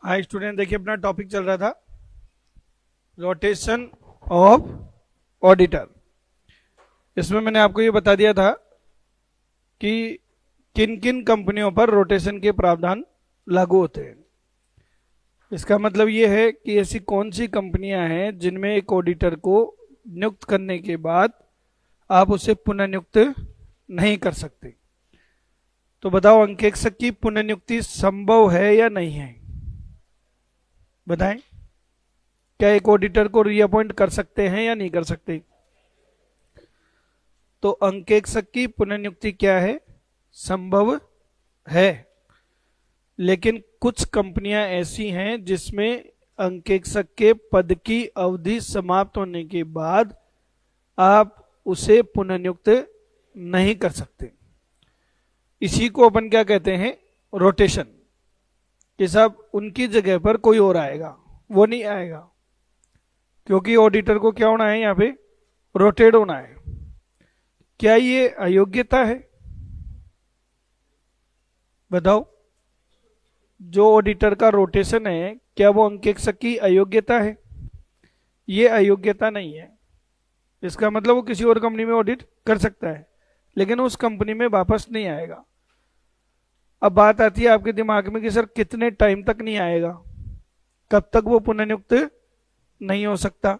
Hi student, देखिए अपना topic चल रहा था रोटेशन ऑफ ऑडिटर। इसमें मैंने आपको ये बता दिया था कि किन किन कंपनियों पर रोटेशन के प्रावधान लागू होते हैं। इसका मतलब ये है कि ऐसी कौन सी कंपनियां हैं जिनमें एक ऑडिटर को नियुक्त करने के बाद आप उसे पुनः नियुक्त नहीं कर सकते। तो बताओ, अंकेक्षक की पुनः नियुक्ति संभव है या नहीं है? बताएं, क्या एक ऑडिटर को रीअपॉइंट कर सकते हैं या नहीं कर सकते? तो अंकेक्षक की पुनर्नियुक्ति क्या है? संभव है। लेकिन कुछ कंपनियां ऐसी हैं जिसमें अंकेक्षक के पद की अवधि समाप्त होने के बाद आप उसे पुनर्नियुक्त नहीं कर सकते। इसी को अपन क्या कहते हैं? रोटेशन। कि साहब उनकी जगह पर कोई और आएगा, वो नहीं आएगा, क्योंकि ऑडिटर को क्या होना है? यहाँ पे रोटेट होना है। क्या ये अयोग्यता है? बताओ, जो ऑडिटर का रोटेशन है क्या वो अंकेक्षक की अयोग्यता है? ये अयोग्यता नहीं है। इसका मतलब वो किसी और कंपनी में ऑडिट कर सकता है, लेकिन उस कंपनी में वापस नहीं आएगा। अब बात आती है आपके दिमाग में कि सर कितने टाइम तक नहीं आएगा, कब तक वो पुनर्नियुक्त नहीं हो सकता?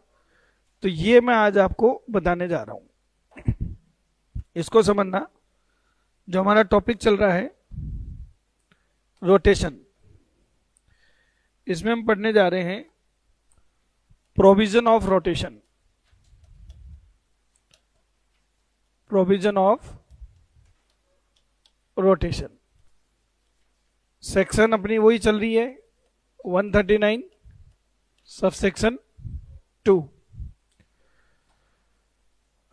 तो ये मैं आज आपको बताने जा रहा हूं। इसको समझना, जो हमारा टॉपिक चल रहा है रोटेशन, इसमें हम पढ़ने जा रहे हैं provision of rotation. Provision of rotation section अपनी वही चल रही है 139 सब सेक्शन 2।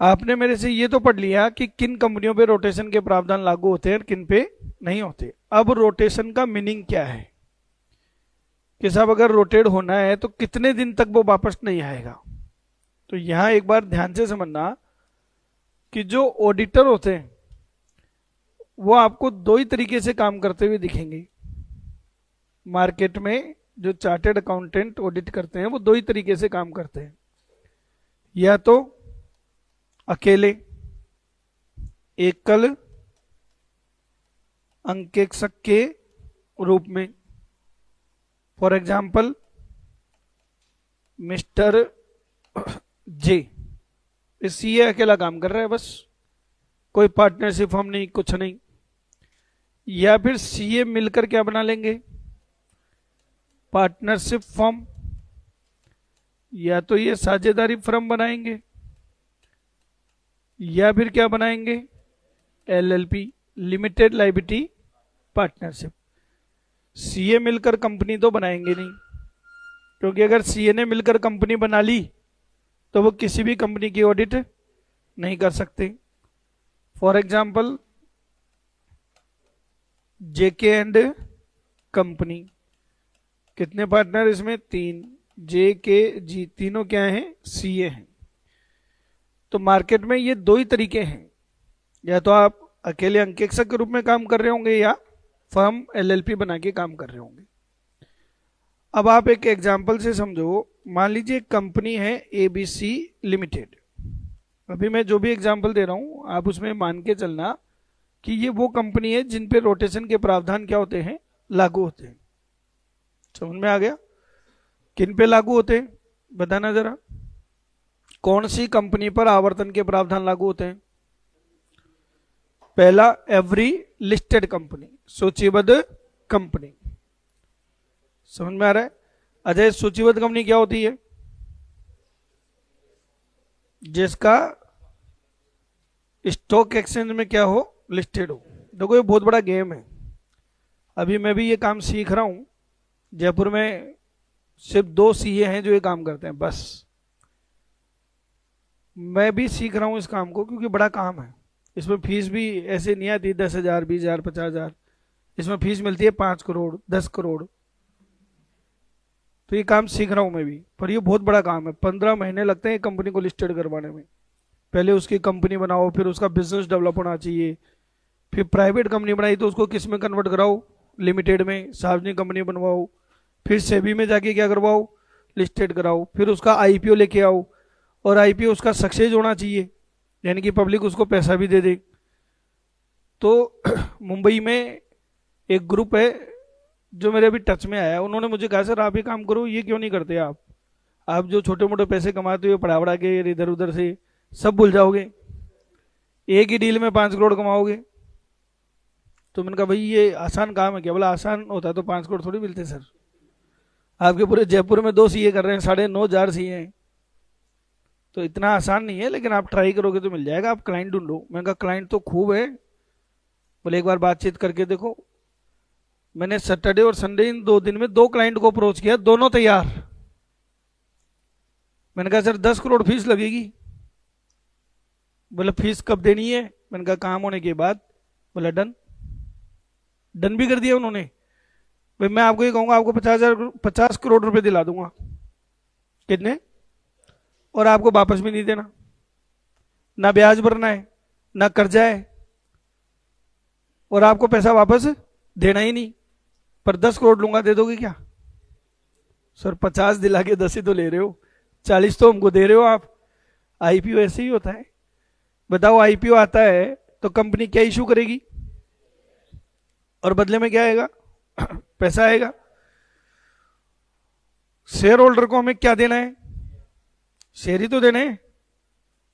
आपने मेरे से ये तो पढ़ लिया कि किन कंपनियों पे रोटेशन के प्रावधान लागू होते हैं और किन पे नहीं होते। अब रोटेशन का मीनिंग क्या है कि साहब अगर रोटेट होना है तो कितने दिन तक वो वापस नहीं आएगा? तो यहां एक बार ध्यान से समझना कि जो ऑडिटर होते हैं वो आपको दो ही तरीके से काम करते हुए दिखेंगे। मार्केट में जो चार्टेड अकाउंटेंट ऑडिट करते हैं वो दो ही तरीके से काम करते हैं, या तो अकेले एकल अंकेक्षक के रूप में। For example mister J, CA अकेला काम कर रहा है, बस कोई पार्टनरशिप फर्म नहीं, कुछ नहीं। या फिर सीए मिलकर क्या बना लेंगे? पार्टनरशिप फर्म, या तो ये साझेदारी फर्म बनाएंगे, या फिर क्या बनाएंगे? LLP, limited liability partnership. CA मिलकर कंपनी तो बनाएंगे नहीं, क्योंकि अगर सीए ने मिलकर कंपनी बना ली तो वो किसी भी कंपनी की ऑडिट नहीं कर सकते। For example JK and company, कितने पार्टनर इसमें? 3। जे के जी तीनों क्या हैं? सीए हैं। तो मार्केट में ये दो ही तरीके हैं, या तो आप अकेले अंकेक्षक के रूप में काम कर रहे होंगे या फर्म एलएलपी बना के काम कर रहे होंगे। अब आप एक एग्जांपल से समझो। मान लीजिए कंपनी है एबीसी लिमिटेड। अभी मैं जो भी एग्जांपल दे रहा हूं आप उसमें मान के चलना कि ये वो कंपनी है जिन पे रोटेशन के प्रावधान क्या होते हैं? लागू होते हैं। समझ में आ गया? किन पे लागू होते हैं बताना जरा। कौन सी कंपनी पर आवर्तन के प्रावधान लागू होते हैं? पहला, एवरी लिस्टेड कंपनी, सूचीबद्ध कंपनी। समझ में आ रहा है? अजय, सूचीबद्ध कंपनी क्या होती है? जिसका स्टॉक एक्सचेंज में क्या हो? लिस्टेड हो। देखो ये बहुत बड़ा गेम है। अभी मैं भी ये काम सीख रहा हूं। जयपुर में सिर्फ 2 सीए हैं जो ये काम करते हैं, बस। मैं भी सीख रहा हूं इस काम को, क्योंकि बड़ा काम है। इसमें फीस भी ऐसे नहीं आती 10,000, 20,000, 50,000। इसमें फीस मिलती है 5 करोड़, 10 करोड़। तो ये काम सीख रहा हूं मैं भी, पर ये बहुत बड़ा काम है। 15 महीने लगते हैं कंपनी को लिस्टेड करवाने में। पहले उसकी कंपनी बनाओ, फिर उसका बिजनेस डेवलप होना चाहिए, फिर प्राइवेट कंपनी बनाई तो उसको किस में कन्वर्ट कराओ, लिमिटेड में, सार्वजनिक कंपनी बनवाओ, फिर सेबी में जाके क्या करवाओ, लिस्टेड कराओ, फिर उसका आईपीओ लेके आओ, और आईपीओ उसका सक्सेस होना चाहिए, यानी कि पब्लिक उसको पैसा भी दे दे। तो मुंबई में एक ग्रुप है जो मेरे अभी टच में आया, उन्होंने मुझे कहा सर आप ये काम करो, ये क्यों नहीं करते आप जो छोटे मोटे पैसे कमाते हो पढ़ा पढ़ा के इधर उधर से सब भूल जाओगे, एक ही डील में 5 करोड़ कमाओगे। तो मैंने कहा भाई ये आसान काम है क्या? बोला आसान होता तो 5 करोड़ थोड़ी मिलते सर, आपके पूरे जयपुर में 2 सीए कर रहे हैं, 9,500 सीए हैं, तो इतना आसान नहीं है, लेकिन आप ट्राई करोगे तो मिल जाएगा, आप क्लाइंट ढूंढो। मैंने कहा क्लाइंट तो खूब है, बोले एक बार बातचीत करके देखो। मैंने सैटरडे और संडे इन 2 दिन में 2 क्लाइंट को अप्रोच किया, दोनों तैयार। मैंने कहा सर 10 करोड़ फीस लगेगी। बोले फीस कब देनी है? मैंने कहा काम होने के बाद। बोला डन। डन भी कर दिया उन्होंने। भाई मैं आपको ये कहूंगा, आपको 50 करोड़ रुपए दिला दूंगा। कितने? और आपको वापस भी नहीं देना, ना ब्याज भरना है, ना कर्जा है, और आपको पैसा वापस देना ही नहीं, पर 10 करोड़ लूंगा, दे दोगे क्या? सर 50 दिला के 10 ही तो ले रहे हो, 40 तो हमको दे रहे हो आप। आईपीओ ऐसे ही होता है। बताओ आईपीओ आता है तो कंपनी क्या इशू करेगी, और बदले में क्या आएगा? पैसा आएगा। शेयर होल्डर को हमें क्या देना है? शेयर ही तो देने हैं।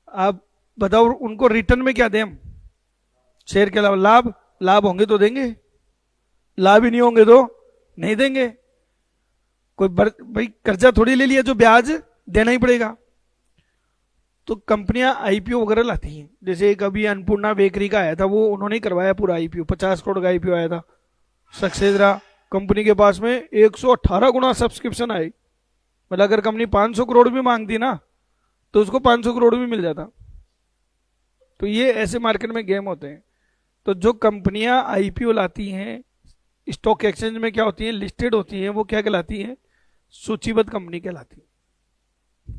आप बताओ उनको रिटर्न में क्या दें हम? शेयर के अलावा लाभ। लाभ होंगे तो देंगे, लाभ ही नहीं होंगे तो नहीं देंगे। कोई भाई कर्जा थोड़ी ले लिया जो ब्याज देना ही पड़ेगा। तो कंपनियां आईपीओ वगैरह लाती हैं, जैसे एक अभी अन्नपूर्णा बेकरी का आया था, वो उन्होंने ही करवाया पूरा आईपीओ, 50 करोड़ का आईपीओ आया था, सक्सेस रहा। कंपनी के पास में 118 गुना सब्सक्रिप्शन आए। मतलब अगर कंपनी 500 करोड़ भी मांगती ना तो उसको 500 करोड़ भी मिल जाता। तो ये ऐसे मार्केट में गेम होते हैं। तो जो कंपनियां आईपीओ लाती हैं स्टॉक एक्सचेंज में, क्या होती हैं? लिस्टेड होती हैं, वो क्या कहलाती हैं? सूचीबद्ध कंपनी कहलाती है।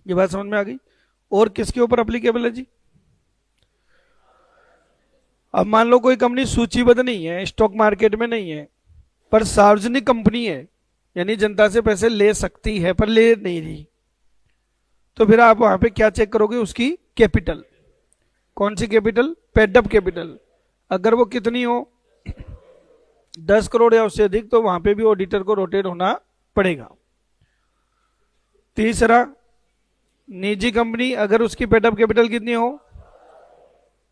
ये बात समझ में आ गई? और किसके ऊपर अप्लीकेबल है जी? अब मान लो कोई कंपनी सूचीबद्ध नहीं है, स्टॉक मार्केट में नहीं है, पर सार्वजनिक कंपनी है, यानी जनता से पैसे ले सकती है पर ले नहीं रही, तो फिर आप वहां पे क्या चेक करोगे? उसकी कैपिटल। कौन सी कैपिटल? Paid-up capital. अगर वो कितनी हो, 10 करोड़ या उससे अधिक, तो वहां पे भी ऑडिटर को रोटेट होना पड़ेगा। तीसरा, निजी कंपनी, अगर उसकी पेड-अप कैपिटल कितनी हो,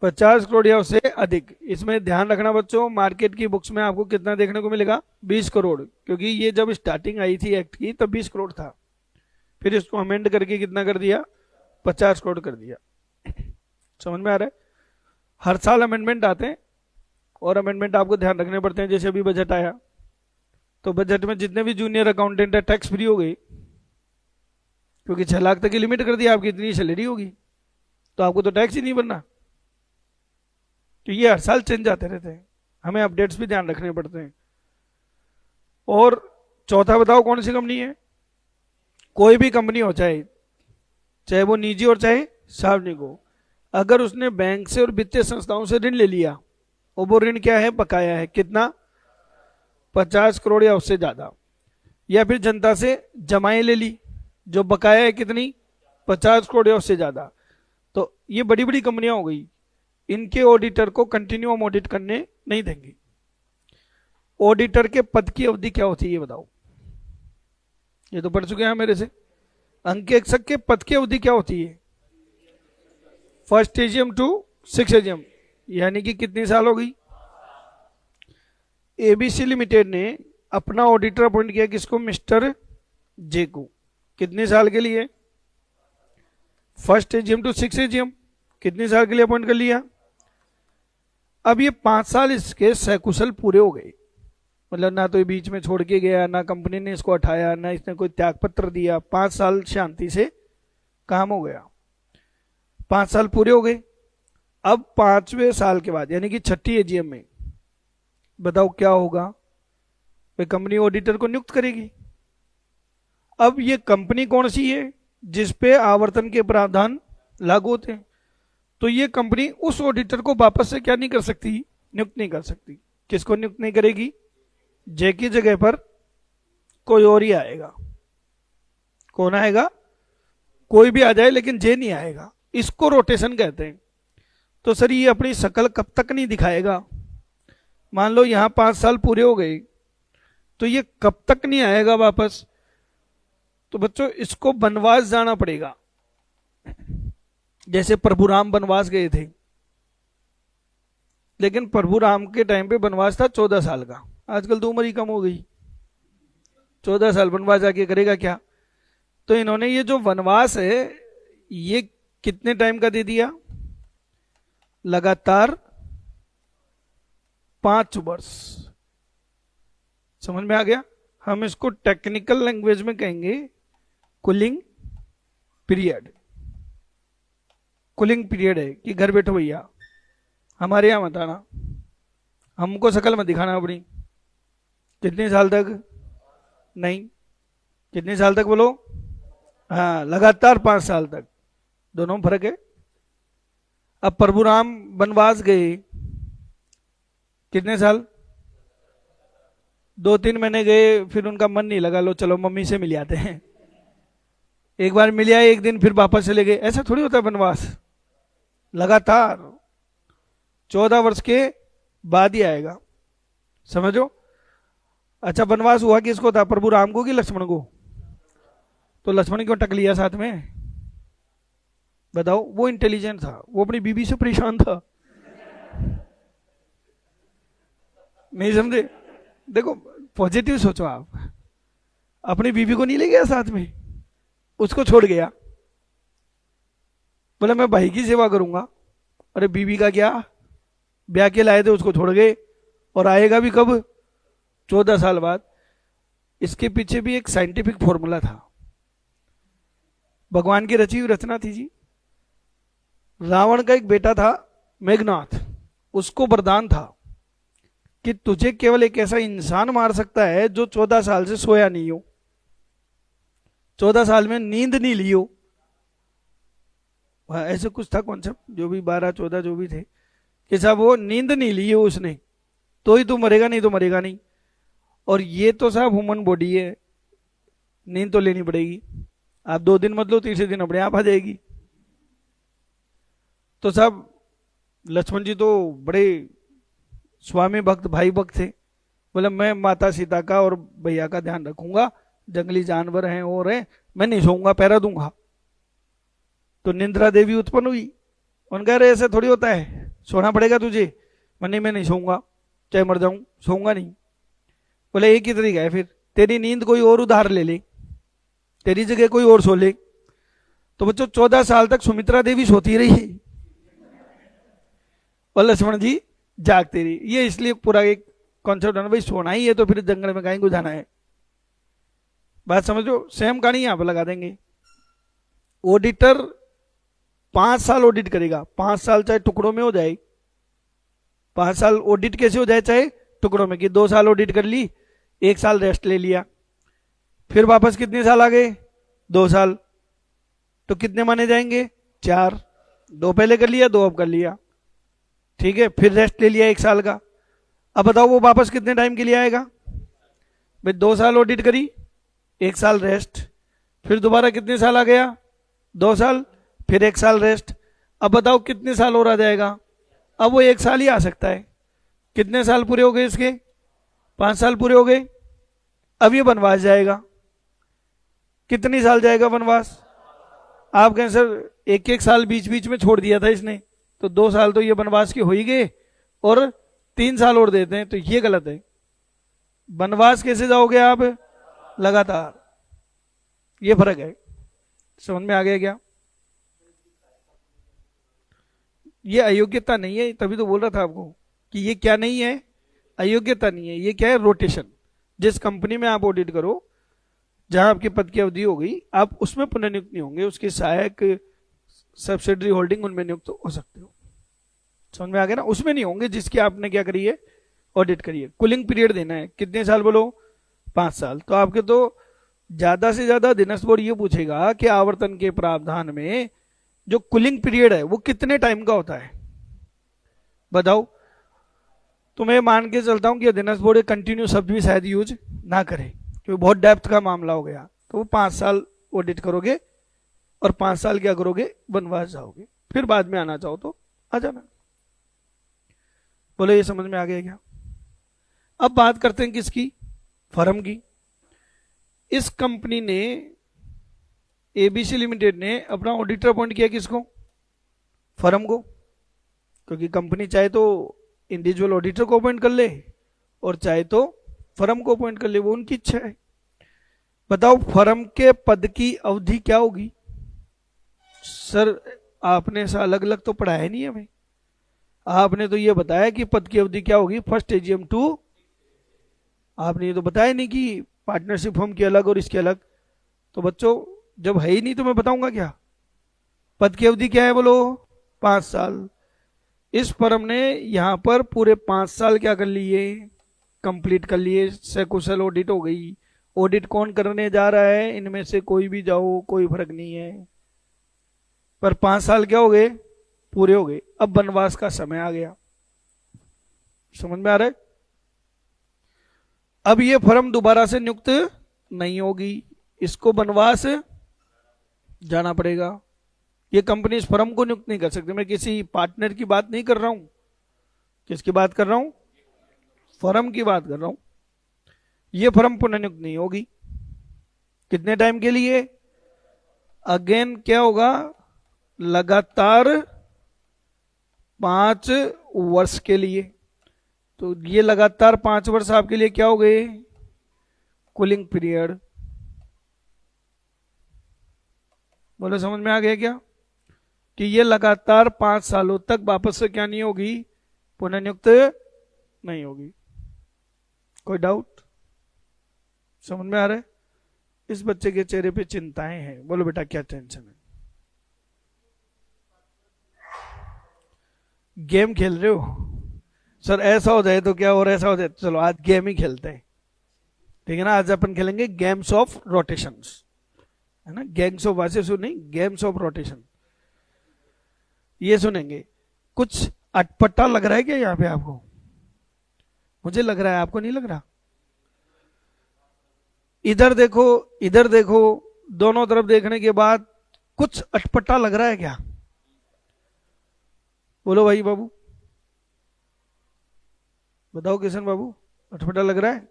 50 करोड़ या उससे अधिक। इसमें ध्यान रखना बच्चों, मार्केट की बुक्स में आपको कितना देखने को मिलेगा? 20 करोड़, क्योंकि ये जब स्टार्टिंग आई थी एक्ट की तब 20 करोड़ था, फिर इसको अमेंड करके कितना कर दिया? 50 करोड़ कर दिया। समझ में आ रहा है? हर साल अमेंडमेंट आते हैं, और अमेंडमेंट आपको ध्यान रखने पड़ते हैं। जैसे अभी बजट आया, तो बजट में जितने भी जूनियर अकाउंटेंट है टैक्स फ्री हो गई, क्योंकि 6 लाख तक की लिमिट कर दी, आपकी इतनी सैलरी होगी तो आपको तो टैक्स ही नहीं भरना। तो ये हर साल चेंज आते रहते हैं, हमें अपडेट्स भी ध्यान रखने पड़ते हैं। और चौथा बताओ कौन सी कंपनी है? कोई भी कंपनी हो, चाहे वो निजी और चाहे सार्वजनिक हो, अगर उसने बैंक से और वित्तीय संस्थाओं से ऋण ले लिया, और वो ऋण क्या है? बकाया है। कितना? 50 करोड़ या उससे ज्यादा। या फिर जनता से जमाएं ले ली, जो बकाया है कितनी? 50 करोड़ या उससे ज्यादा। तो ये बड़ी बड़ी कंपनियां हो गई, इनके ऑडिटर को कंटिन्यू हम ऑडिट करने नहीं देंगे। ऑडिटर के पद की अवधि क्या होती है ये बताओ? ये तो पढ़ चुके हैं मेरे से। अंकेक्षक के पद की अवधि क्या होती है? 1 एजीएम टू 6 एजीएम, यानी कि कितनी साल हो गई? एबीसी लिमिटेड ने अपना ऑडिटर अपॉइंट किया, किसको? मिस्टर जे को। कितने साल के लिए? 1 एजीएम टू 6 एजीएम। कितने साल के लिए अपॉइंट कर लिया? अब ये 5 साल इसके सकुशल पूरे हो गए, मतलब ना तो ये बीच में छोड़ के गया, ना कंपनी ने इसको हटाया, ना इसने कोई त्याग पत्र दिया। 5 साल शांति से काम हो गया, 5 साल पूरे हो गए। अब 5वें साल के बाद, यानी कि 6ठी एजीएम में बताओ क्या होगा? वे कंपनी ऑडिटर को नियुक्त करेगी। अब ये कंपनी कौन सी है? जिस पे आवर्तन के प्रावधान लागू होते हैं। तो ये कंपनी उस ऑडिटर को वापस से क्या नहीं कर सकती, नियुक्त नहीं कर सकती। किसको नियुक्त नहीं करेगी? जे की जगह पर कोई और ही आएगा। कौन आएगा? कोई भी आ जाए लेकिन जे नहीं आएगा। इसको रोटेशन कहते हैं। तो सर ये अपनी शक्ल कब तक नहीं दिखाएगा? मान लो यहां 5 साल पूरे हो गए, तो ये कब तक नहीं आएगा वापस? तो बच्चों इसको वनवास जाना पड़ेगा। जैसे प्रभु राम वनवास गए थे, लेकिन प्रभु राम के टाइम पे वनवास था 14 साल का। आजकल तो उम्र ही कम हो गई, 14 साल वनवास जाके करेगा क्या? तो इन्होंने ये जो वनवास है ये कितने टाइम का दे दिया? लगातार 5 वर्ष। समझ में आ गया? हम इसको टेक्निकल लैंग्वेज में कहेंगे कूलिंग पीरियड। कूलिंग पीरियड है कि घर बैठो भैया, हमारे यहां मत आना, हमको शक्ल मत दिखाना अपनी। कितने साल तक? नहीं, कितने साल तक बोलो? हाँ, लगातार 5 साल तक। दोनों में फर्क है। अब प्रभु राम वनवास गए कितने साल? 2-3 महीने गए, फिर उनका मन नहीं लगा, लो चलो मम्मी से मिल आते हैं। एक बार मिल आए, एक दिन, फिर वापस चले गए। ऐसा थोड़ी होता है वनवास। लगातार 14 वर्ष के बाद ही आएगा। समझो? अच्छा, वनवास हुआ किसको था? प्रभु राम को कि लक्ष्मण को? तो लक्ष्मण क्यों टक लिया साथ में? बताओ। वो इंटेलिजेंट था, वो अपनी बीबी से परेशान था। नहीं समझे? देखो पॉजिटिव सोचो आप। अपनी बीबी को नहीं ले गया साथ में, उसको छोड़ गया। बोले मैं भाई की सेवा करूंगा। अरे बीबी का क्या, ब्याह के लाए थे उसको छोड़ गए, और आएगा भी कब? 14 साल बाद। इसके पीछे भी एक साइंटिफिक फॉर्मूला था, भगवान की रची हुई रचना थी जी। रावण का एक बेटा था मेघनाथ, उसको वरदान था कि तुझे केवल एक ऐसा इंसान मार सकता है जो 14 साल से सोया नहीं हो, 14 साल में नींद नहीं ली हो। ऐसे कुछ था कॉन्सेप्ट, जो भी 12-14 जो भी थे, कि साहब वो नींद नहीं ली हो उसने, तो ही तू मरेगा, नहीं तो मरेगा नहीं। और ये तो साहब ह्यूमन बॉडी है, नींद तो लेनी पड़ेगी। आप 2 दिन मत लो, तीसरे दिन अपने आप आ जाएगी। तो साहब लक्ष्मण जी तो बड़े स्वामी भक्त, भाई भक्त थे। बोले मैं माता सीता का और भैया का ध्यान रखूंगा, जंगली जानवर हैं और हैं, मैं नहीं सोऊंगा, पहरा दूंगा। तो निंद्रा देवी उत्पन्न हुई। उनका अरे ऐसे थोड़ी होता है, सोना पड़ेगा तुझे। मैं नहीं सोऊंगा, चाहे मर जाऊं, सोऊंगा नहीं। बोले एक ही तरीका है, फिर तेरी नींद कोई और उधार ले ले, तेरी जगह कोई और सो ले। तो बच्चों 14 साल तक सुमित्रा देवी सोती रही और लक्ष्मण जी जागते रही। ये इसलिए पूरा एक कॉन्सेप्ट है ना भाई, सोना ही है तो फिर जंगल में कहीं को जाना है। बात समझो? सेम कहानी यहां पर लगा देंगे। ऑडिटर 5 साल ऑडिट करेगा, 5 साल चाहे टुकड़ों में हो जाए। 5 साल ऑडिट कैसे हो जाए? चाहे टुकड़ों में, कि 2 साल ऑडिट कर ली, 1 साल रेस्ट ले लिया, फिर वापस कितने साल आ गए? 2 साल। तो कितने माने जाएंगे? 4। 2 पहले कर लिया, 2 अब कर लिया, ठीक है। फिर रेस्ट ले लिया 1 साल का। अब बताओ वो वापस कितने टाइम के लिए आएगा? भाई 2 साल ऑडिट करी, 1 साल रेस्ट, फिर दोबारा कितने साल आ गया? 2 साल, फिर 1 साल रेस्ट। अब बताओ कितने साल और आ जाएगा? अब वो 1 साल ही आ सकता है। कितने साल पूरे हो गए इसके? 5 साल पूरे हो गए। अब ये वनवास जाएगा। कितनी साल जाएगा वनवास? आप कहें सर 1-1 साल बीच बीच में छोड़ दिया था इसने, तो 2 साल तो ये वनवास के हो ही गए, और 3 साल और देते हैं, तो ये गलत है। वनवास कैसे जाओगे आप? लगातार। ये फर्क है। समझ में आ गया क्या? ये अयोग्यता नहीं है, तभी तो बोल रहा था आपको कि ये क्या नहीं है, अयोग्यता नहीं है, ये क्या है? रोटेशन। जिस कंपनी में आप ऑडिट करो, जहां आपके पद की अवधि हो गई, आप उसमें पुनर्नियुक्त नहीं होंगे, उसके सहायक सब्सिडरी होल्डिंग उनमें नियुक्त हो सकते हो। समझ में आ गया ना? उसमें नहीं होंगे जिसकी आपने क्या करी है? ऑडिट करिए। कूलिंग पीरियड देना है कितने साल बोलो? 5 साल। तो आपके तो ज्यादा से ज्यादा दिनस्थ बोर्ड ये पूछेगा कि आवर्तन के प्रावधान में जो कूलिंग पीरियड है वो कितने टाइम का होता है बताओ। तो मैं मान के चलता हूं कि अध्ययन बोर्ड कंटिन्यू शब्द भी शायद यूज ना करे, क्योंकि बहुत डेप्थ का मामला हो गया। तो वो 5 साल ऑडिट करोगे और 5 साल क्या करोगे, वनवास जाओगे, फिर बाद में आना चाहो तो आ जाना। बोलो ये समझ में आ गया क्या? अब बात करते हैं किसकी, फर्म की। इस कंपनी ने एबीसी लिमिटेड ने अपना ऑडिटर अपॉइंट किया किसको, फर्म को, क्योंकि कंपनी चाहे तो इंडिविजुअल ऑडिटर को अपॉइंट कर ले और चाहे तो फर्म को अपॉइंट कर ले, वो उनकी इच्छा है। बताओ फर्म के पद की अवधि क्या होगी? सर आपने ऐसा अलग अलग तो पढ़ाया नहीं हमें, आपने तो ये बताया कि पद की अवधि क्या होगी, फर्स्ट एजीएम टू। आपने ये तो बताया नहीं कि पार्टनरशिप फर्म की अलग और इसकी अलग। तो बच्चों जब है ही नहीं तो मैं बताऊंगा क्या? पद की अवधि क्या है बोलो, 5 साल। इस फर्म ने यहां पर पूरे 5 साल क्या कर लिए, कंप्लीट कर लिए, सकुशल ऑडिट हो गई। ऑडिट कौन करने जा रहा है, इनमें से कोई भी जाओ कोई फर्क नहीं है, पर 5 साल क्या हो गए, पूरे हो गए। अब वनवास का समय आ गया, समझ में आ रहा है? अब ये फर्म दोबारा से नियुक्त नहीं होगी, इसको वनवास जाना पड़ेगा। ये कंपनी इस फर्म को नियुक्त नहीं कर सकती। मैं किसी पार्टनर की बात नहीं कर रहा हूं, किसकी बात कर रहा हूं, फर्म की बात कर रहा हूं। ये फर्म पुनः नियुक्त नहीं होगी, कितने टाइम के लिए, अगेन क्या होगा, लगातार 5 वर्ष के लिए। तो ये लगातार 5 वर्ष आपके लिए क्या हो गए, कूलिंग पीरियड। बोलो समझ में आ गया क्या, कि ये लगातार 5 सालों तक वापस से क्या नहीं होगी, पुनः नियुक्त नहीं होगी। कोई डाउट, समझ में आ रहा है? इस बच्चे के चेहरे पे चिंताएं हैं, बोलो बेटा क्या टेंशन है? गेम खेल रहे हो? सर ऐसा हो जाए तो क्या, और ऐसा हो जाए तो चलो आज गेम ही खेलते हैं, ठीक है ना? आज अपन खेलेंगे गेम्स ऑफ रोटेशंस, है ना? गैंग्स ऑफ वासेस नहीं, गेम्स ऑफ रोटेशन। ये सुनेंगे। कुछ अटपटा लग रहा है क्या यहाँ पे आपको? मुझे लग रहा है, आपको नहीं लग रहा? इधर देखो, इधर देखो, दोनों तरफ देखने के बाद कुछ अटपटा लग रहा है क्या? बोलो भाई बाबू, बताओ किशन बाबू, अटपटा लग रहा है?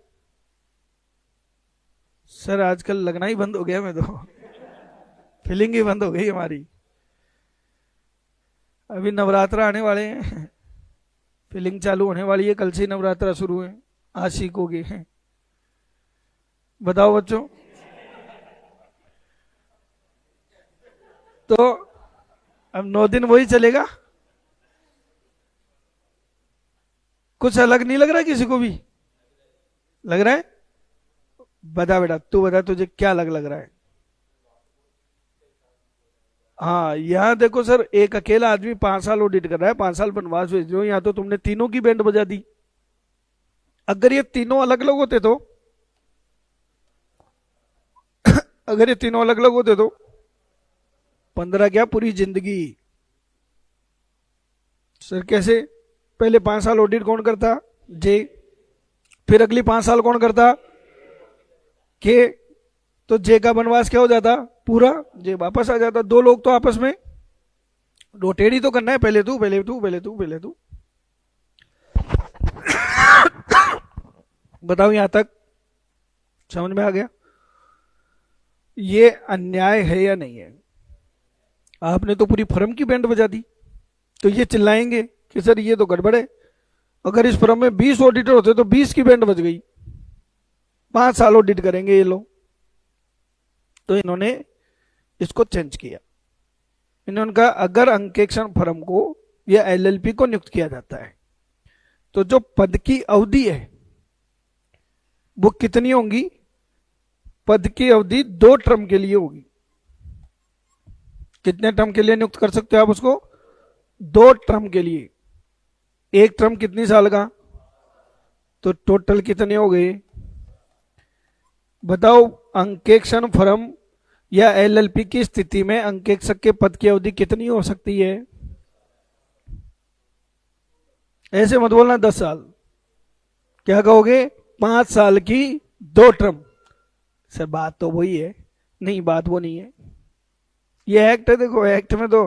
सर आजकल लगना ही बंद हो गया, मैं तो फीलिंग ही बंद हो गई हमारी। अभी नवरात्र आने वाले हैं, फीलिंग चालू होने वाली है, कल से नवरात्र शुरू है, आज सीखोगे। बताओ बच्चों, तो अब 9 दिन वही चलेगा? कुछ अलग नहीं लग रहा किसी को भी? लग रहा है? बता बेटा, तू बता तुझे क्या अलग लग रहा है? हाँ यहाँ देखो सर, एक अकेला आदमी 5 साल ऑडिट कर रहा है, 5 साल वनवास भेज रहे हो, यहाँ तो तुमने तीनों की बैंड बजा दी। अगर ये तीनों अलग अलग होते तो अगर ये तीनों अलग अलग होते तो 15 क्या, पूरी जिंदगी। सर कैसे? पहले 5 साल ऑडिट कौन करता, जे, फिर अगली 5 साल कौन करता, के। तो जे का वनवास क्या हो जाता, पूरा, जे वापस आ जाता। 2 लोग तो आपस में रोटेट ही तो करना है, पहले तू पहले तू पहले तू पहले तू। बताओ यहां तक समझ में आ गया? ये अन्याय है या नहीं है? आपने तो पूरी फर्म की बैंड बजा दी, तो ये चिल्लाएंगे कि सर ये तो गड़बड़ है। अगर इस फर्म में 20 ऑडिटर होते तो 20 की बैंड बज गई, 5 साल ऑडिट करेंगे ये लोग। तो इन्होंने इसको चेंज किया। इन्होंने कहा अगर अंकेक्षण फर्म को या एलएलपी को नियुक्त किया जाता है तो जो पद की अवधि है वो कितनी होगी, पद की अवधि 2 टर्म के लिए होगी। कितने टर्म के लिए नियुक्त कर सकते हो आप उसको, 2 टर्म के लिए। एक टर्म कितनी साल का, तो टोटल कितने हो गए बताओ। अंकेक्षण फर्म या एलएलपी की स्थिति में अंकेक्षक के पद की अवधि कितनी हो सकती है? ऐसे मत बोलना 10 साल, क्या कहोगे? 5 साल की 2 टर्म। सर बात तो वही है। नहीं, बात वो नहीं है, ये एक्ट है। देखो एक्ट में तो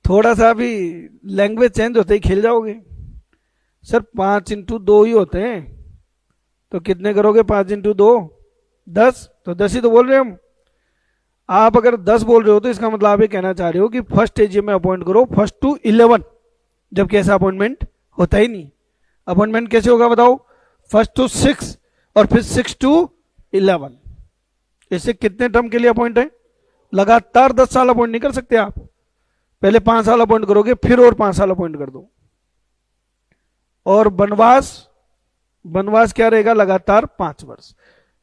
थोड़ा सा भी लैंग्वेज चेंज होते ही खेल जाओगे। सर 5x2 ही होते हैं, तो कितने करोगे? 5x2 10, तो 10 ही तो बोल रहे हैं हम। आप अगर 10 बोल रहे हो तो इसका मतलब आप ये कहना चाह रहे हो कि फर्स्ट एजीएम में अपॉइंट करो 1 to 11, जबकि ऐसा अपॉइंटमेंट होता ही नहीं। अपॉइंटमेंट कैसे होगा बताओ? 1 to 6 और फिर 6 to 11। इससे कितने टर्म के लिए अपॉइंट है? लगातार 10 साल अपॉइंट नहीं कर सकते आप। पहले 5 साल अपॉइंट करोगे, फिर और 5 साल अपॉइंट कर दो। और वनवास क्या रहेगा? लगातार 5 वर्ष।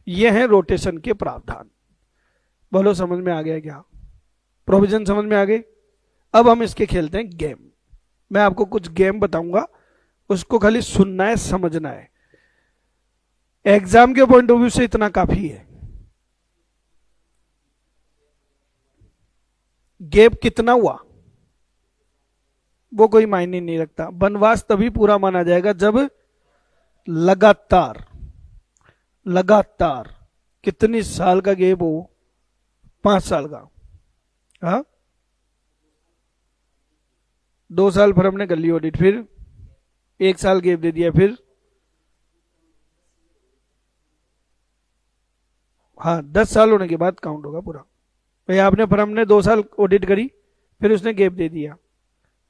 ये है रोटेशन के प्रावधान। बोलो समझ में आ गया क्या? प्रोविजन समझ में आ गए? अब हम इसके खेलते हैं गेम। मैं आपको कुछ गेम बताऊंगा, उसको खाली सुनना है, समझना है। एग्जाम के पॉइंट ऑफ व्यू से इतना काफी है। गैप कितना हुआ वो कोई मायने नहीं रखता। वनवास तभी पूरा माना जाएगा जब लगातार कितनी साल का गैप हो? 5 साल का। हाँ, 2 साल फिर हमने कर ली ऑडिट, फिर 1 साल गैप दे दिया, फिर हाँ 10 साल होने के बाद काउंट होगा पूरा। भाई आपने फर्म ने 2 साल ऑडिट करी, फिर उसने गैप दे दिया,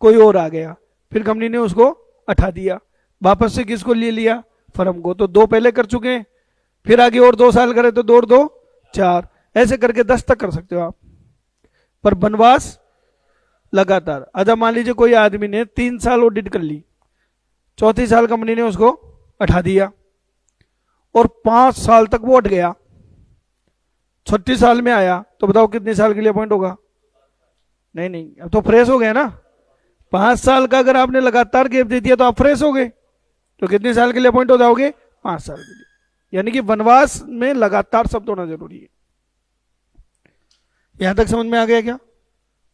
कोई और आ गया, फिर कंपनी ने उसको हटा दिया, वापस से किसको ले लिया? फर्म को। तो 2 पहले कर चुके हैं, फिर आगे और 2 साल करे तो 2 और 2 4, ऐसे करके 10 तक कर सकते हो आप। पर वनवास लगातार। अच्छा मान लीजिए कोई आदमी ने 3 साल ऑडिट कर ली, चौथी साल कंपनी ने उसको हटा दिया और 5 साल तक वो हट गया, 36 साल में आया, तो बताओ कितने साल के लिए अपॉइंट होगा? नहीं, अब तो फ्रेश हो गया ना। 5 साल का अगर आपने लगातार गैप दे दिया तो आप फ्रेश हो गए, तो कितने साल के लिए अपॉइंट हो जाओगे? 5 साल के लिए। यानी कि वनवास में लगातार शब्द होना जरूरी है। यहां तक समझ में आ गया क्या?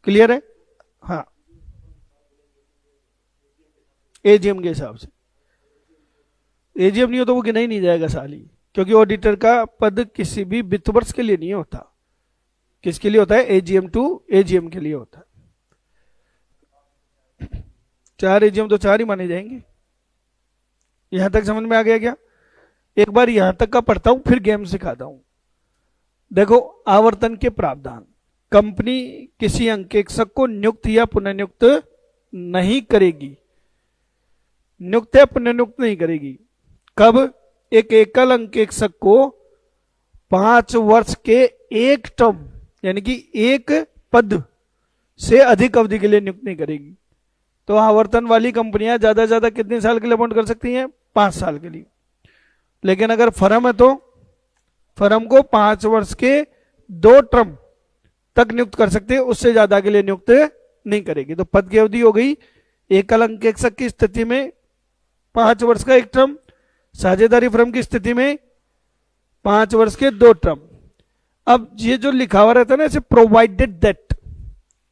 क्लियर है? हाँ, एजीएम के हिसाब से। एजीएम नहीं हो तो वो गिना ही नहीं जाएगा साल ही, क्योंकि ऑडिटर का पद किसी भी वित्त वर्ष के लिए नहीं होता। किसके लिए होता है? एजीएम टू एजीएम के लिए होता है। 4 एजीएम तो 4 ही माने जाएंगे। यहां तक समझ में आ गया क्या? एक बार यहां तक का पढ़ता हूं, फिर गेम सिखाता हूं। देखो, आवर्तन के प्रावधान। कंपनी किसी अंकेक्षक को नियुक्त या पुनर्नियुक्त नहीं करेगी। नियुक्त या पुनर्नियुक्त नहीं करेगी। कब? एक एकल अंकेक्षक को 5 वर्ष के एक टर्म, यानी कि एक पद से अधिक अवधि के लिए नियुक्त नहीं करेगी। तो आवर्तन वाली कंपनियां ज्यादा से ज्यादा कितने साल के लिए अपॉइंट कर सकती हैं? 5 साल के लिए। लेकिन अगर फर्म है तो फर्म को 5 वर्ष के 2 टर्म तक नियुक्त कर सकते हैं, उससे ज्यादा के लिए नियुक्त नहीं करेगी। तो पद की अवधि हो गई एकल अंकेक्षक की स्थिति में 5 वर्ष का एक टर्म, साझेदारी फर्म की स्थिति में 5 वर्ष के 2 टर्म। अब ये जो लिखा हुआ रहता है ना, इसे प्रोवाइडेड दैट,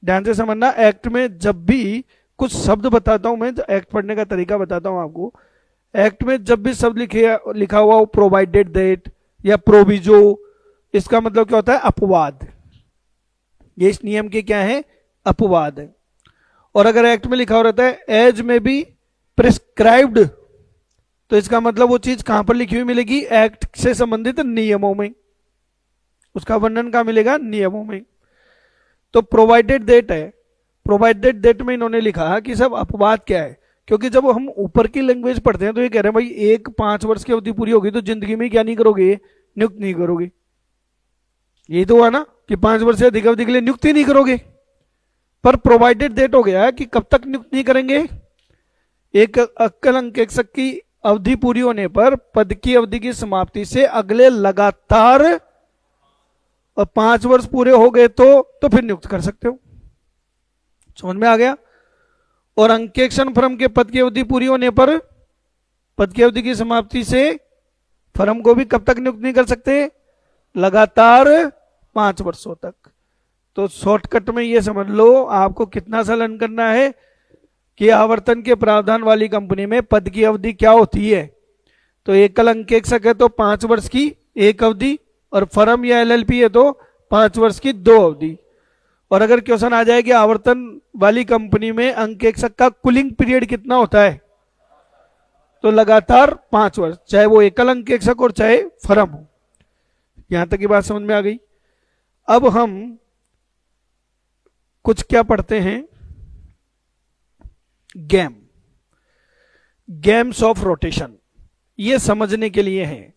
ध्यान से समझना। एक्ट में जब भी कुछ शब्द बताता हूं मैं, एक्ट पढ़ने का तरीका बताता हूं आपको। एक्ट में जब भी शब्द लिखा हुआ हो प्रोवाइडेड दैट या प्रोविजो, इसका मतलब क्या होता है? अपवाद। ये इस नियम के क्या है? अपवाद है। और अगर एक्ट में लिखा हुआ रहता है एज में बी प्रिस्क्राइब्ड, तो इसका मतलब वो चीज कहां पर लिखी हुई मिलेगी? एक्ट से संबंधित नियमों में। उसका वर्णन कहां मिलेगा? नियमों में। तो प्रोवाइडेड दैट है। प्रोवाइडेड दैट में इन्होंने लिखा कि सब अपवाद क्या है, क्योंकि जब हम ऊपर की लैंग्वेज पढ़ते हैं तो ये कह रहे हैं भाई एक 5 वर्ष की अवधि पूरी होगी तो जिंदगी में क्या नहीं करोगे? नियुक्त नहीं करोगे। यही तो हुआ ना कि 5 वर्ष से अधिक अवधि के लिए नियुक्त ही नहीं करोगे। पर प्रोवाइडेड दैट हो गया कि कब तक नियुक्त नहीं करेंगे? एक एकल अंकेक्षक की अवधि पूरी होने पर पद की अवधि की समाप्ति से अगले लगातार, और 5 वर्ष पूरे हो गए तो फिर नियुक्त कर सकते हो। समझ में आ गया? और अंकेक्षण फर्म के पद की अवधि पूरी होने पर पद की अवधि की समाप्ति से फर्म को भी कब तक नियुक्त नहीं कर सकते? लगातार 5 वर्षों तक। तो शॉर्टकट में ये समझ लो आपको कितना साल रन करना है कि आवर्तन के प्रावधान वाली कंपनी में पद की अवधि क्या होती है। तो एकल अंकेक्षक है तो 5 वर्ष की एक अवधि, और फर्म या एलएलपी है तो 5 वर्ष की 2 अवधि। और अगर क्वेश्चन आ जाए कि आवर्तन वाली कंपनी में अंकेक्षक का कूलिंग पीरियड कितना होता है, तो लगातार 5 वर्ष, चाहे वो एकल अंकेक्षक और चाहे फर्म हो। यहां तक की बात समझ में आ गई। अब हम कुछ क्या पढ़ते हैं, गेम्स ऑफ रोटेशन। ये समझने के लिए है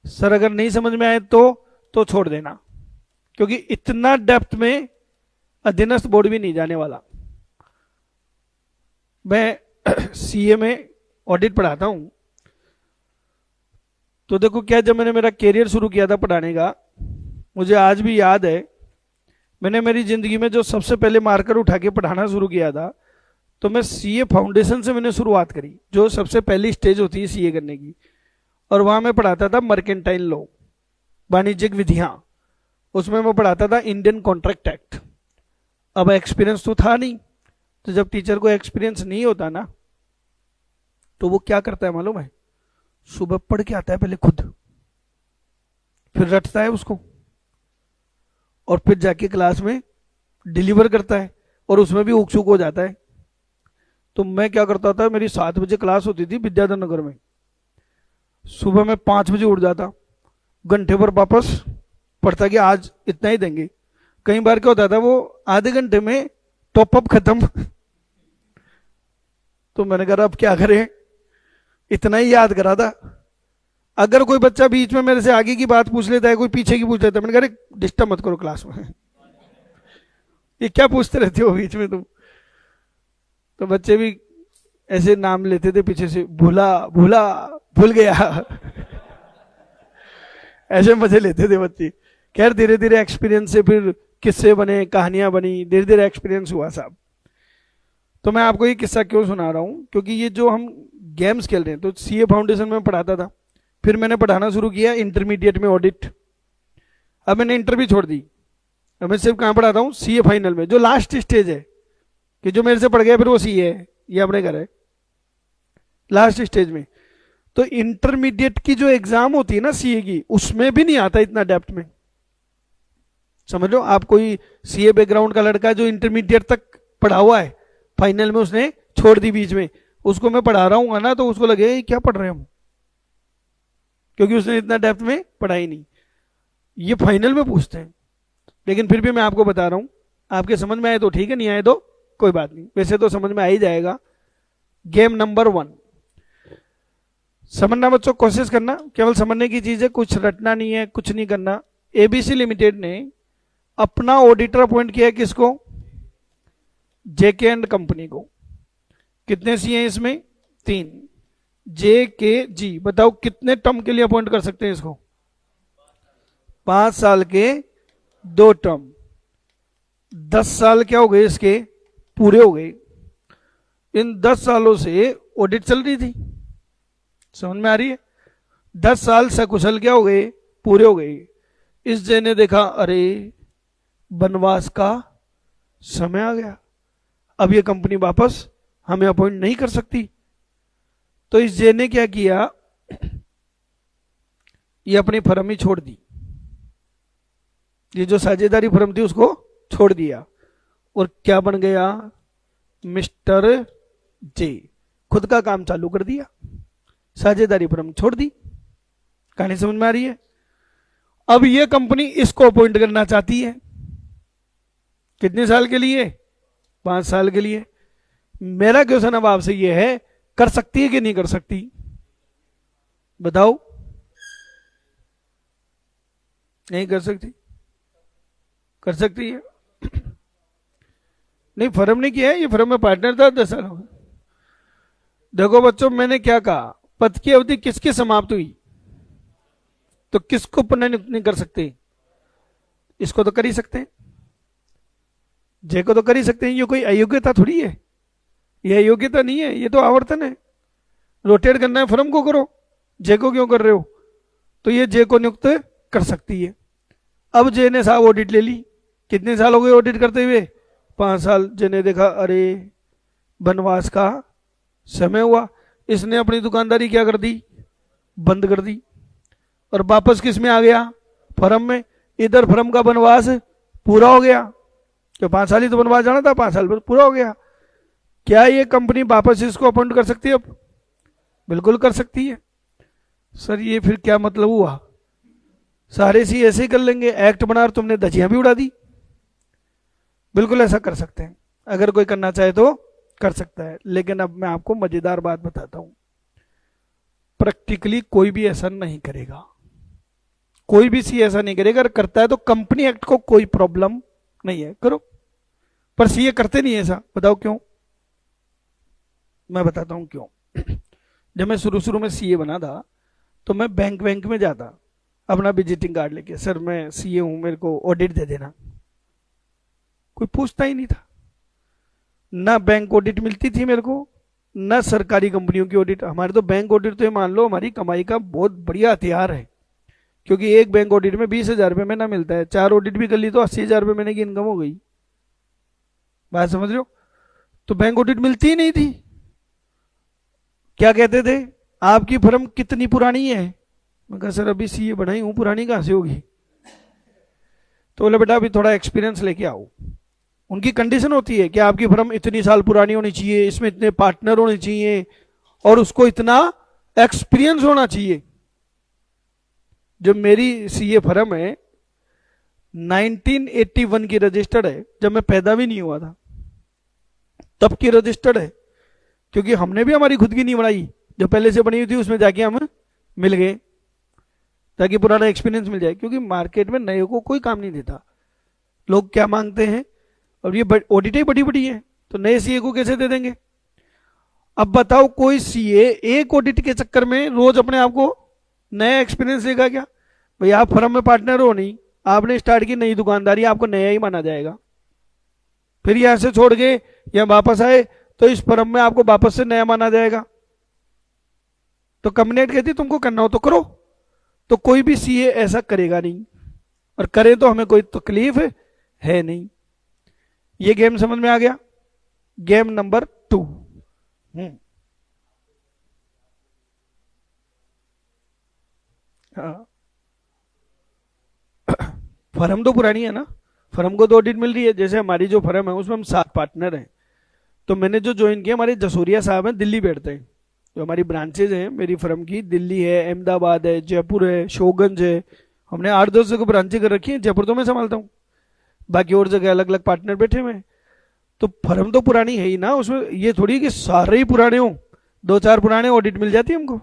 सर, अगर नहीं समझ में आए तो छोड़ देना, क्योंकि इतना डेप्थ में अधीनस्थ बोर्ड भी नहीं जाने वाला। मैं सीए में ऑडिट पढ़ाता हूं, तो देखो क्या, जब मैंने मेरा कैरियर शुरू किया था पढ़ाने का, मुझे आज भी याद है, मैंने मेरी जिंदगी में जो सबसे पहले मार्कर उठा के पढ़ाना शुरू किया था, तो मैं सीए फाउंडेशन से मैंने शुरुआत करी, जो सबसे पहली स्टेज होती है सीए करने की। और वहां मैं पढ़ाता था मर्केंटाइल लॉ, वाणिज्यिक विधियां। उसमें मैं पढ़ाता था इंडियन कॉन्ट्रैक्ट एक्ट। अब एक्सपीरियंस तो था नहीं, तो जब टीचर को एक्सपीरियंस नहीं होता ना, तो वो क्या करता है मालूम है, सुबह पढ़ के आता है पहले खुद, फिर रटता है उसको, और फिर जाके क्लास में डिलीवर करता है, और उसमें भी उकसुक हो जाता है। तो मैं क्या करता था, मेरी 7 बजे क्लास होती थी विद्याधर नगर में, सुबह में 5 बजे उठ जाता, घंटे पर वापस पढ़ता कि आज इतना ही देंगे। कई बार क्या होता था, वो आधे घंटे में टॉपअप खत्म। तो मैंने कहा अब क्या करें, इतना ही याद करा था। अगर कोई बच्चा बीच में मेरे से आगे की बात पूछ लेता है, कोई पीछे की पूछ लेता है, मैंने कहा डिस्टर्ब मत करो क्लास में, ये क्या पूछते रहते हो बीच में तुम। तो बच्चे भी ऐसे नाम लेते थे पीछे से, भूला भूला भूल गया। ऐसे मजे लेते थे बच्चे। खैर धीरे धीरे एक्सपीरियंस से फिर किस्से बने, कहानियां बनी, धीरे धीरे एक्सपीरियंस हुआ साहब। तो मैं आपको ये किस्सा क्यों सुना रहा हूं, क्योंकि ये जो हम गेम्स खेल रहे हैं, तो सीए फाउंडेशन में पढ़ाता था, फिर मैंने पढ़ाना शुरू किया इंटरमीडिएट में ऑडिट। अब मैंने इंटर भी छोड़ दी, अब मैं सिर्फ कहां पढ़ाता हूं, सीए फाइनल में, जो लास्ट स्टेज है, कि जो मेरे से पढ़ गया फिर वो सीए है, ये अपने घर है लास्ट स्टेज में। तो इंटरमीडिएट की जो एग्जाम होती है ना सीए की, उसमें भी नहीं आता इतना डेप्थ में। समझ लो आप, कोई सीए बैकग्राउंड का लड़का जो इंटरमीडिएट तक पढ़ा हुआ है, फाइनल में उसने छोड़ दी बीच में, उसको मैं पढ़ा रहा हूँ ना, तो उसको लगे क्या पढ़ रहे हम, क्योंकि उसने इतना डेप्थ में पढ़ा ही नहीं। ये फाइनल में पूछते हैं, लेकिन फिर भी मैं आपको बता रहा हूं, आपके समझ में आए तो ठीक है, नहीं आए तो कोई बात नहीं, वैसे तो समझ में आ ही जाएगा। गेम नंबर 1 समझना बच्चों, कोशिश करना, केवल समझने की चीज है, कुछ रटना नहीं है, कुछ नहीं करना। एबीसी लिमिटेड ने अपना ऑडिटर अपॉइंट किया किसको, जेके एंड कंपनी को। कितने सी हैं इसमें, 3। जे के जी, बताओ कितने टर्म के लिए अपॉइंट कर सकते हैं इसको, 5 साल के 2 टर्म, 10 साल क्या हो गए इसके, पूरे हो गए। इन 10 सालों से ऑडिट चल रही थी, समझ में आ रही है, 10 साल सकुशल क्या हो गए, पूरे हो गए। इस जे ने देखा अरे वनवास का समय आ गया, अब ये कंपनी वापस हमें अपॉइंट नहीं कर सकती। तो इस जे ने क्या किया, ये अपनी फर्म ही छोड़ दी, ये जो साझेदारी फर्म थी उसको छोड़ दिया, और क्या बन गया, मिस्टर जे, खुद का काम चालू कर दिया, साझेदारी फर्म छोड़ दी। कहानी समझ में आ रही है। अब ये कंपनी इसको अपॉइंट करना चाहती है, कितने साल के लिए, 5 साल के लिए। मेरा क्वेश्चन अब आपसे ये है, कर सकती है कि नहीं कर सकती, बताओ। नहीं कर सकती, कर सकती है। नहीं, फर्म ने किया है, ये फर्म में पार्टनर था 10 साल हो गए। देखो बच्चों, मैंने क्या कहा, पद की अवधि किसकी समाप्त हुई, तो किसको पुनर्नियुक्त नहीं कर सकते, इसको तो कर ही सकते हैं, जे को तो कर ही सकते हैं। ये कोई अयोग्यता थोड़ी है, ये अयोग्यता नहीं है, ये तो आवर्तन है। रोटेट करना है फर्म को करो, जे को क्यों कर रहे हो, तो ये जे को नियुक्त कर सकती है। अब जे ने साहब ऑडिट ले ली, कितने साल हो गए ऑडिट करते हुए? 5 साल। जे ने देखा अरे वनवास का समय हुआ, इसने अपनी दुकानदारी क्या कर दी? बंद कर दी, और वापस किस में आ गया? फर्म में। इधर फर्म का वनवास पूरा हो गया, तो 5 साल ही तो वनवास जाना था, 5 साल पूरा हो गया। क्या ये कंपनी वापस इसको अपॉइंट कर सकती है अब? बिल्कुल कर सकती है। सर ये फिर क्या मतलब हुआ? सारे सी ऐसे ही कर लेंगे, एक्ट बना और तुमने धजियां भी उड़ा दी। बिल्कुल ऐसा कर सकते हैं, अगर कोई करना चाहे तो कर सकता है। लेकिन अब मैं आपको मजेदार बात बताता हूं, प्रैक्टिकली कोई भी ऐसा नहीं करेगा, कोई भी सी ऐसा नहीं करेगा। अगर करता है तो कंपनी एक्ट को कोई प्रॉब्लम नहीं है, करो। पर सीए करते नहीं है ऐसा, बताओ क्यों? मैं बताता हूं क्यों। जब मैं शुरू शुरू में सीए बना था तो मैं बैंक में जाता अपना विजिटिंग कार्ड लेके, सर मैं सीए हूं, मेरे को ऑडिट दे देना। कोई पूछता ही नहीं था, ना बैंक ऑडिट मिलती थी मेरे को, ना सरकारी कंपनियों की ऑडिट। हमारे तो बैंक ऑडिट तो ये मान लो हमारी कमाई का बहुत बढ़िया हथियार है, क्योंकि एक बैंक ऑडिट में 20,000 रुपये महीना मिलता है, 4 ऑडिट भी कर ली तो 80,000 रुपये महीने की इनकम हो गई। बात समझ रहे हो? तो बैंक ऑडिट मिलती ही नहीं थी। क्या कहते थे, आपकी फर्म कितनी पुरानी है? मैं कहा सर अभी सीए बनाई हूं, पुरानी कहां से होगी? तो बोले बेटा अभी थोड़ा एक्सपीरियंस लेके आओ। उनकी कंडीशन होती है कि आपकी फर्म इतनी साल पुरानी होनी चाहिए, इसमें इतने पार्टनर होने चाहिए, और उसको इतना एक्सपीरियंस होना चाहिए। जो मेरी सीए फर्म है 1981 की रजिस्टर्ड है, जब मैं पैदा भी नहीं हुआ था तब की रजिस्टर्ड है, क्योंकि हमने भी हमारी खुद की नहीं बनाई, जो पहले से बनी हुई थी उसमें जाके हम मिल गए, ताकि पुराना एक्सपीरियंस मिल जाए। क्योंकि मार्केट में नए को कोई काम नहीं देता, लोग क्या मांगते हैं, और ये ऑडिटें बड़ी बड़ी है, तो नए सीए को कैसे दे देंगे? अब बताओ कोई सीए एक ऑडिट के चक्कर में रोज अपने आप को नया एक्सपीरियंस देगा क्या? भाई आप फर्म में पार्टनर हो नहीं, आपने स्टार्ट की नई दुकानदारी, आपको नया ही माना जाएगा। फिर यहां से छोड़ के या वापस आए तो इस फर्म में आपको वापस से नया माना जाएगा। तो कंपनी कहती तुमको करना हो तो करो। तो कोई भी सीए ऐसा करेगा नहीं, और करे तो हमें कोई तकलीफ है नहीं। ये गेम समझ में आ गया? Game number 2। हाँ, फर्म तो पुरानी है ना, फर्म को तो ऑडिट मिल रही है। जैसे हमारी जो फर्म है उसमें हम 7 पार्टनर हैं। तो मैंने जो ज्वाइन किया, हमारे जसोरिया साहब हैं, दिल्ली बैठते हैं। जो हमारी ब्रांचेज हैं मेरी फर्म की, दिल्ली है, अहमदाबाद है, जयपुर है, शोगंज है। हमने 8-10 जगह ब्रांचें कर रखी है। जयपुर तो मैं संभालता हूँ, बाकी और जगह अलग अलग पार्टनर बैठे हुए हैं। तो फर्म तो पुरानी है ही ना, उसमें ये थोड़ी कि सारे ही पुराने हो, 2-4 पुराने ऑडिट मिल जाती है हमको,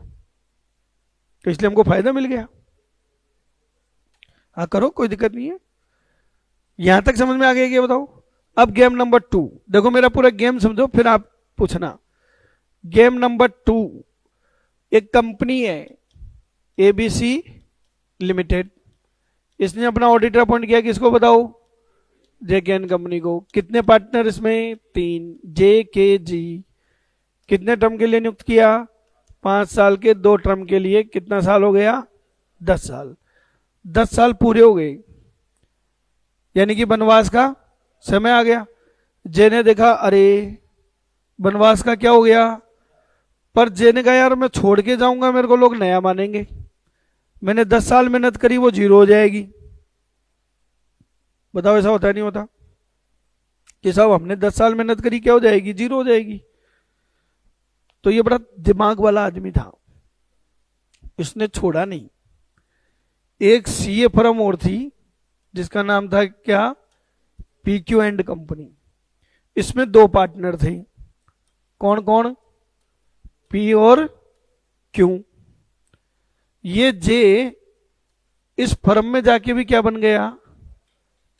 तो इसलिए हमको फायदा मिल गया। हाँ करो, कोई दिक्कत नहीं है। यहां तक समझ में आ गया क्या बताओ? अब गेम नंबर 2 देखो, मेरा पूरा गेम समझो फिर आप पूछना। गेम नंबर 2, एक कंपनी है एबीसी लिमिटेड, इसने अपना ऑडिटर अपॉइंट किया, किसको बताओ? जेकेएन कंपनी को। कितने पार्टनर इसमें? 3। जे के जी। कितने टर्म के लिए नियुक्त किया? 5 साल के 2 टर्म के लिए। कितना साल हो गया? 10 साल। 10 साल पूरे हो गए, यानी कि वनवास का समय आ गया। जे ने देखा अरे वनवास का क्या हो गया, पर जे ने कहा यार मैं छोड़ के जाऊंगा, मेरे को लोग नया मानेंगे, मैंने 10 साल मेहनत करी वो जीरो हो जाएगी। बताओ ऐसा होता है नहीं होता? कि साहब हमने 10 साल मेहनत करी, क्या हो जाएगी? जीरो हो जाएगी। तो ये बड़ा दिमाग वाला आदमी था, इसने छोड़ा नहीं। एक सीए फर्म और थी जिसका नाम था क्या? PQ and company. इसमें 2 पार्टनर थे। कौन कौन? पी और क्यू। ये जे इस फर्म में जाके भी क्या बन गया?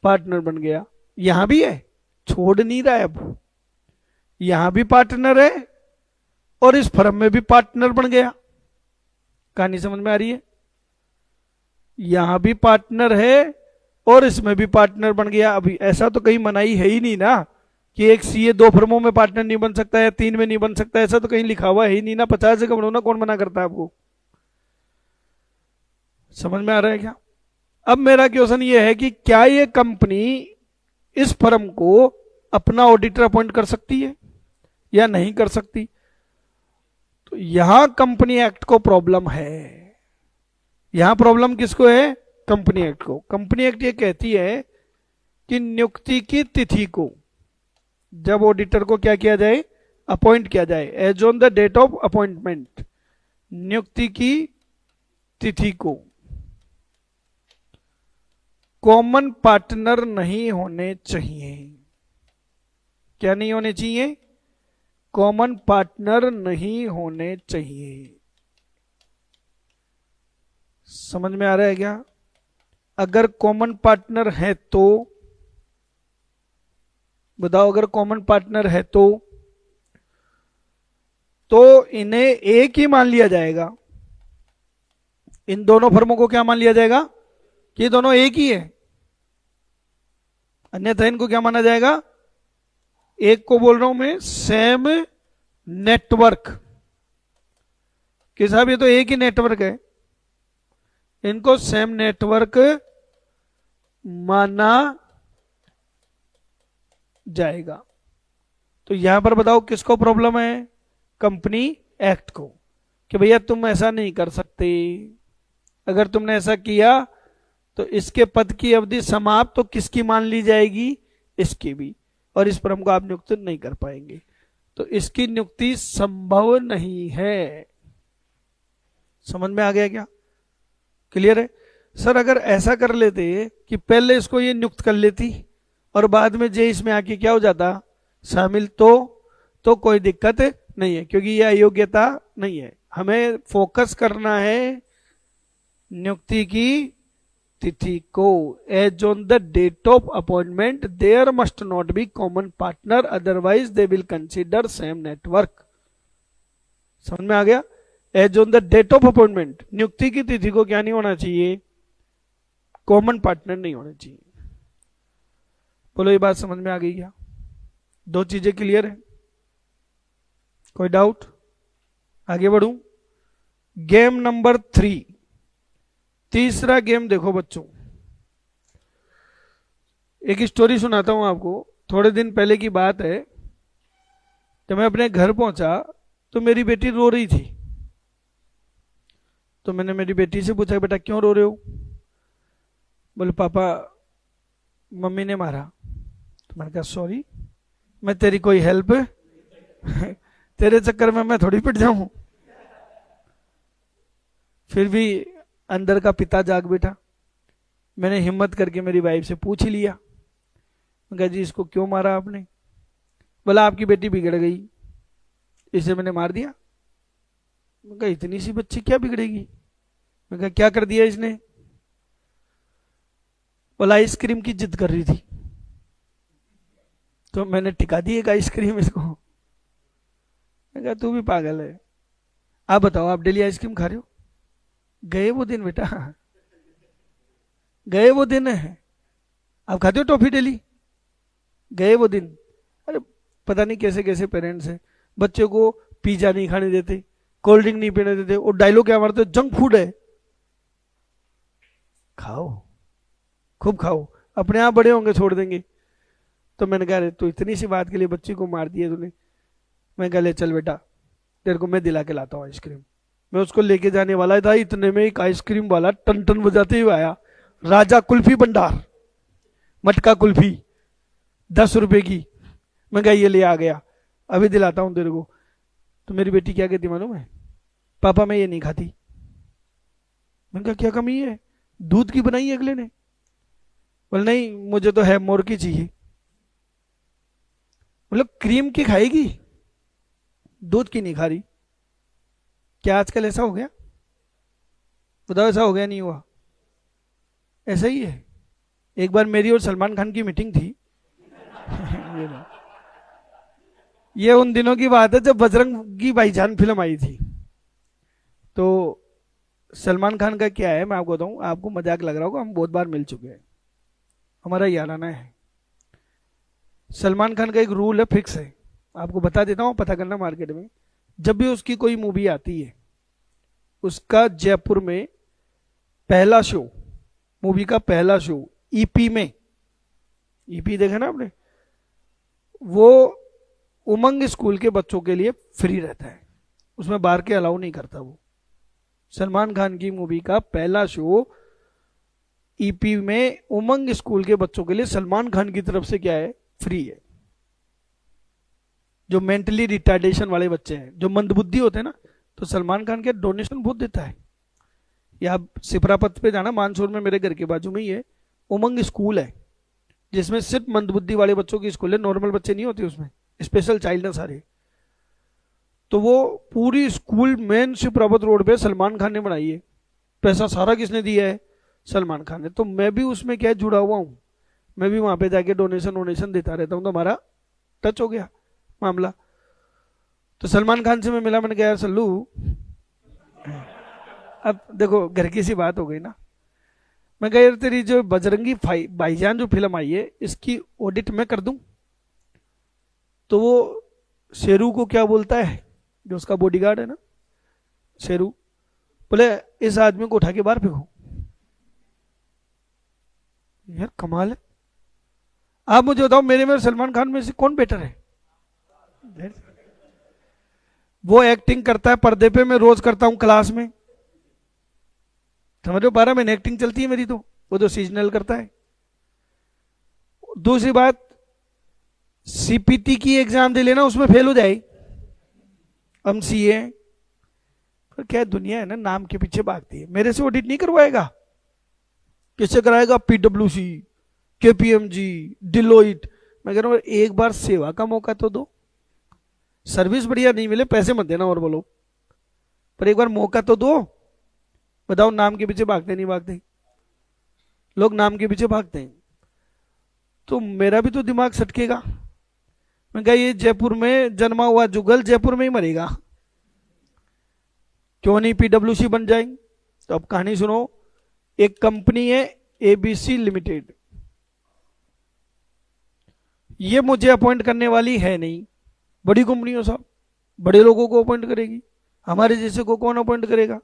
पार्टनर बन गया। यहां भी है, छोड़ नहीं रहा है अब, यहां भी पार्टनर है और इस फर्म में भी पार्टनर बन गया। कहानी समझ में आ रही है? यहां भी पार्टनर है और इसमें भी पार्टनर बन गया। अभी ऐसा तो कहीं मनाही है ही नहीं ना कि एक सीए 2 फर्मों में पार्टनर नहीं बन सकता है, 3 में नहीं बन सकता है, ऐसा तो कहीं लिखा हुआ है ही नहीं ना। 50 जगह बनो ना, कौन मना करता है आपको? समझ में आ रहा है क्या? अब मेरा क्वेश्चन ये है कि क्या ये कंपनी इस फर्म को अपना ऑडिटर अपॉइंट कर सकती है या नहीं कर सकती? तो यहां कंपनी एक्ट को प्रॉब्लम है। यहां प्रॉब्लम किसको है? कंपनी एक्ट को। कंपनी एक्ट ये कहती है कि नियुक्ति की तिथि को, जब ऑडिटर को क्या किया जाए? अपॉइंट किया जाए, as on the date of appointment, नियुक्ति की तिथि को कॉमन पार्टनर नहीं होने चाहिए। क्या नहीं होने चाहिए? कॉमन पार्टनर नहीं होने चाहिए। समझ में आ रहा है क्या? अगर कॉमन पार्टनर है तो बताओ, अगर कॉमन पार्टनर है तो इन्हें एक ही मान लिया जाएगा। इन दोनों फर्मों को क्या मान लिया जाएगा? कि ये दोनों एक ही है। अन्यथा इनको क्या माना जाएगा? एक को बोल रहा हूं मैं सेम नेटवर्क कि साहब ये तो एक ही नेटवर्क है, इनको सेम नेटवर्क माना जाएगा। तो यहां पर बताओ किसको प्रॉब्लम है? कंपनी एक्ट को, कि भैया तुम ऐसा नहीं कर सकते। अगर तुमने ऐसा किया तो इसके पद की अवधि समाप्त तो किसकी मान ली जाएगी? इसकी भी, और इस फर्म को आप नियुक्त नहीं कर पाएंगे। तो इसकी नियुक्ति संभव नहीं है। समझ में आ गया क्या? क्लियर है? सर अगर ऐसा कर लेते कि पहले इसको ये नियुक्त कर लेती और बाद में जे इसमें आके क्या हो जाता? शामिल, तो कोई दिक्कत नहीं है, क्योंकि यह अयोग्यता नहीं है। हमें फोकस करना है नियुक्ति की तिथि को। As on the date of appointment there must not be common partner, otherwise they will consider same network. समझ में आ गया? As on the date of appointment, नियुक्ति की तिथि को क्या नहीं होना चाहिए? कॉमन पार्टनर नहीं होना चाहिए। बोलो ये बात समझ में आ गई क्या? दो चीजें क्लियर है? कोई डाउट? आगे बढ़ूं। गेम नंबर 3, तीसरा गेम देखो बच्चों। एक स्टोरी सुनाता हूं आपको। थोड़े दिन पहले की बात है, जब मैं अपने घर पहुंचा तो मेरी बेटी रो रही थी। तो मैंने मेरी बेटी से पूछा, बेटा क्यों रो रहे हो? बोले पापा मम्मी ने मारा। तो मैंने कहा सॉरी, मैं तेरी कोई हेल्प तेरे चक्कर में मैं थोड़ी पिट जाऊं। फिर भी अंदर का पिता जाग बैठा। मैंने हिम्मत करके मेरी वाइफ से पूछ ही लिया। मैं कहा जी इसको क्यों मारा आपने? बोला आपकी बेटी बिगड़ गई, इसे मैंने मार दिया। मैं कहा इतनी सी बच्ची क्या बिगड़ेगी? मैं कहा क्या कर दिया इसने? बोला आइसक्रीम की जिद कर रही थी, तो मैंने टिका दी एक आइसक्रीम इसको। मैं कहा तू भी पागल है। आप बताओ, आप डेली आइसक्रीम खा रहे हो? गए वो दिन बेटा, गए वो दिन है। आप खाते हो टॉफी डेली? गए वो दिन। अरे पता नहीं कैसे कैसे पेरेंट्स हैं, बच्चे को पिज्जा नहीं खाने देते, कोल्ड ड्रिंक नहीं पीने देते, और डायलॉग क्या मारते, जंक फूड है, खाओ खूब खाओ, अपने आप बड़े होंगे छोड़ देंगे। तो मैंने कहा तो इतनी सी बात के लिए बच्ची को मार दिया तूने। मैं कहा ले चल बेटा, तेरे को मैं दिला के लाता हूँ आइसक्रीम। मैं उसको लेके जाने वाला था, इतने में एक आइसक्रीम वाला टन टन बजाते हुए आया। राजा कुल्फी भंडार, मटका कुल्फी 10 रुपए की। मैं कहा ये ले आ गया, अभी दिलाता हूँ तेरे को। तो मेरी बेटी क्या कहती मालूम है? पापा मैं ये नहीं खाती। मैंने कहा क्या कमी है? दूध की बनाई है अगले ने। बोले नहीं मुझे तो है मोर की चाहिए। मतलब क्रीम की खाएगी, दूध की नहीं खा रही। क्या आजकल ऐसा हो गया? बताओ ऐसा हो गया नहीं हुआ? ऐसा ही है। एक बार मेरी और सलमान खान की मीटिंग थी ये उन दिनों की बात है जब बजरंगी भाईजान फिल्म आई थी। तो सलमान खान का क्या है मैं आपको बताऊं, आपको मजाक लग रहा होगा, हम बहुत बार मिल चुके हैं, हमारा याराना है। सलमान खान का एक रूल है, फिक्स है, आपको बता देता हूं, पता करना मार्केट में। जब भी उसकी कोई मूवी आती है, उसका जयपुर में पहला शो, मूवी का पहला शो ईपी में, ईपी देखा ना आपने, वो उमंग स्कूल के बच्चों के लिए फ्री रहता है, उसमें बाहर के अलाउ नहीं करता वो। सलमान खान की मूवी का पहला शो ईपी में उमंग स्कूल के बच्चों के लिए सलमान खान की तरफ से क्या है, फ्री है। जो मेंटली रिटार्डेशन वाले बच्चे हैं, जो मंदबुद्धि होते हैं ना, तो सलमान खान के डोनेशन बहुत देता है। या आप सिपरापत पे जाना, मानसूर में मेरे घर के बाजू में ही है, उमंग स्कूल है, जिसमें सिर्फ मंदबुद्धि वाले बच्चों की स्कूल है, नॉर्मल बच्चे नहीं होते उसमें, स्पेशल चाइल्ड है सारे। तो वो पूरी स्कूल मेन सिपरापत रोड पे सलमान खान ने बनाई है। पैसा सारा किसने दिया है, सलमान खान ने। तो मैं भी उसमें क्या जुड़ा हुआ हूँ, मैं भी वहां पे जाके डोनेशन वोनेशन देता रहता हूँ, तो हमारा टच हो गया मामला। तो सलमान खान से मैं मिला, मैंने कहा यार सल्लू, अब देखो घर की सी बात हो गई ना, मैं कहा यार तेरी जो बजरंगी भाईजान जो फिल्म आई है, इसकी ऑडिट मैं कर दूं। तो वो शेरू को क्या बोलता है, जो उसका बॉडीगार्ड है ना, शेरू, बोले इस आदमी को उठा के बाहर फेंको। यार कमाल है। आप मुझे बताओ, मेरे में सलमान खान में से कौन बेटर है? वो एक्टिंग करता है पर्दे पे, मैं रोज करता हूं क्लास में, समझो 12 महीने एक्टिंग चलती है मेरी। तो वो तो सीजनल करता है। दूसरी बात, सीपीटी की एग्जाम दे लेना, उसमें फेल हो जाए, हम सीए। पर क्या दुनिया है ना, नाम के पीछे भागती है। मेरे से ऑडिट नहीं करवाएगा, किससे कराएगा? पीडब्ल्यूसी, केपीएमजी, डिलोइट। मैं कह रहा हूं एक बार सेवा का मौका तो दो, सर्विस बढ़िया नहीं मिले पैसे मत देना और बोलो, पर एक बार मौका तो दो। बताओ, नाम के पीछे भागते नहीं भागते लोग, नाम के पीछे भागते हैं। तो मेरा भी तो दिमाग सटकेगा। मैं कहा ये जयपुर में जन्मा हुआ जुगल जयपुर में ही मरेगा, क्यों नहीं पीडब्ल्यूसी बन जाएंगे? तो अब कहानी सुनो। एक कंपनी है एबीसी लिमिटेड, ये मुझे अपॉइंट करने वाली है नहीं। बड़ी कंपनियों साहब बड़े लोगों को अपॉइंट करेगी, हमारे जैसे को कौन अपॉइंट करेगा?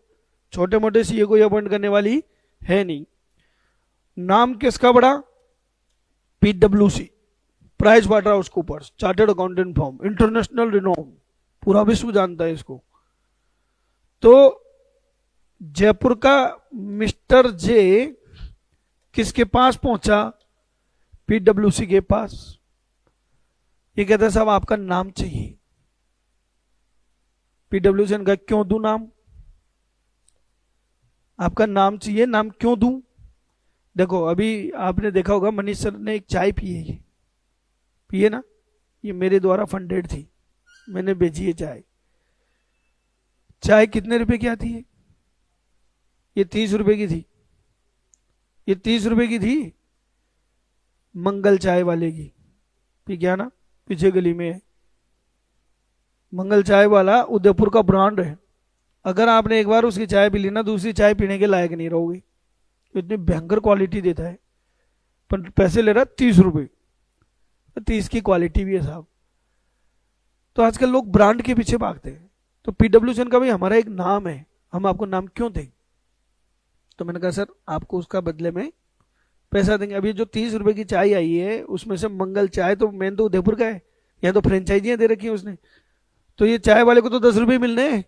छोटे मोटे सीए को अपॉइंट करने वाली है नहीं। नाम किसका बड़ा? पीडब्ल्यूसी, PricewaterhouseCoopers, chartered accountant firm, international renown, पूरा विश्व जानता है इसको। तो जयपुर का मिस्टर जे किसके पास पहुंचा? पीडब्ल्यूसी के पास। ये कहता है साहब आपका नाम चाहिए। पीडब्ल्यूसी ने कहा क्यों दूं नाम? आपका नाम चाहिए, नाम क्यों दूं? देखो अभी आपने देखा होगा मनीष सर ने एक चाय पी है, ये पिए ना, ये मेरे द्वारा फंडेड थी, मैंने बेची है चाय। चाय कितने रुपए की आती है? ये 30 रुपए की थी, ये 30 रुपए की थी, मंगल चाय वाले की। पी गया ना, पीछे गली में है मंगल चाय वाला, उदयपुर का ब्रांड है। अगर आपने एक बार उसकी चाय पी ली ना, दूसरी चाय पीने के लायक नहीं रहोगे, इतनी भयंकर क्वालिटी देता है। पर पैसे ले रहा है 30 रुपए, 30 की क्वालिटी भी है साहब। तो आजकल लोग ब्रांड के पीछे भागते हैं। तो पीडब्ल्यूसी का भी हमारा एक नाम है, हम आपको नाम क्यों दें? तो मैंने कहा सर आपको उसका बदले में पैसा देंगे। अभी जो 30 रुपए की चाय आई है उसमें से मंगल चाय तो मेन तो उदयपुर का है, यहाँ तो फ्रेंचाइजियां दे रखी है उसने। तो ये चाय वाले को तो 10 रुपए मिलने हैं,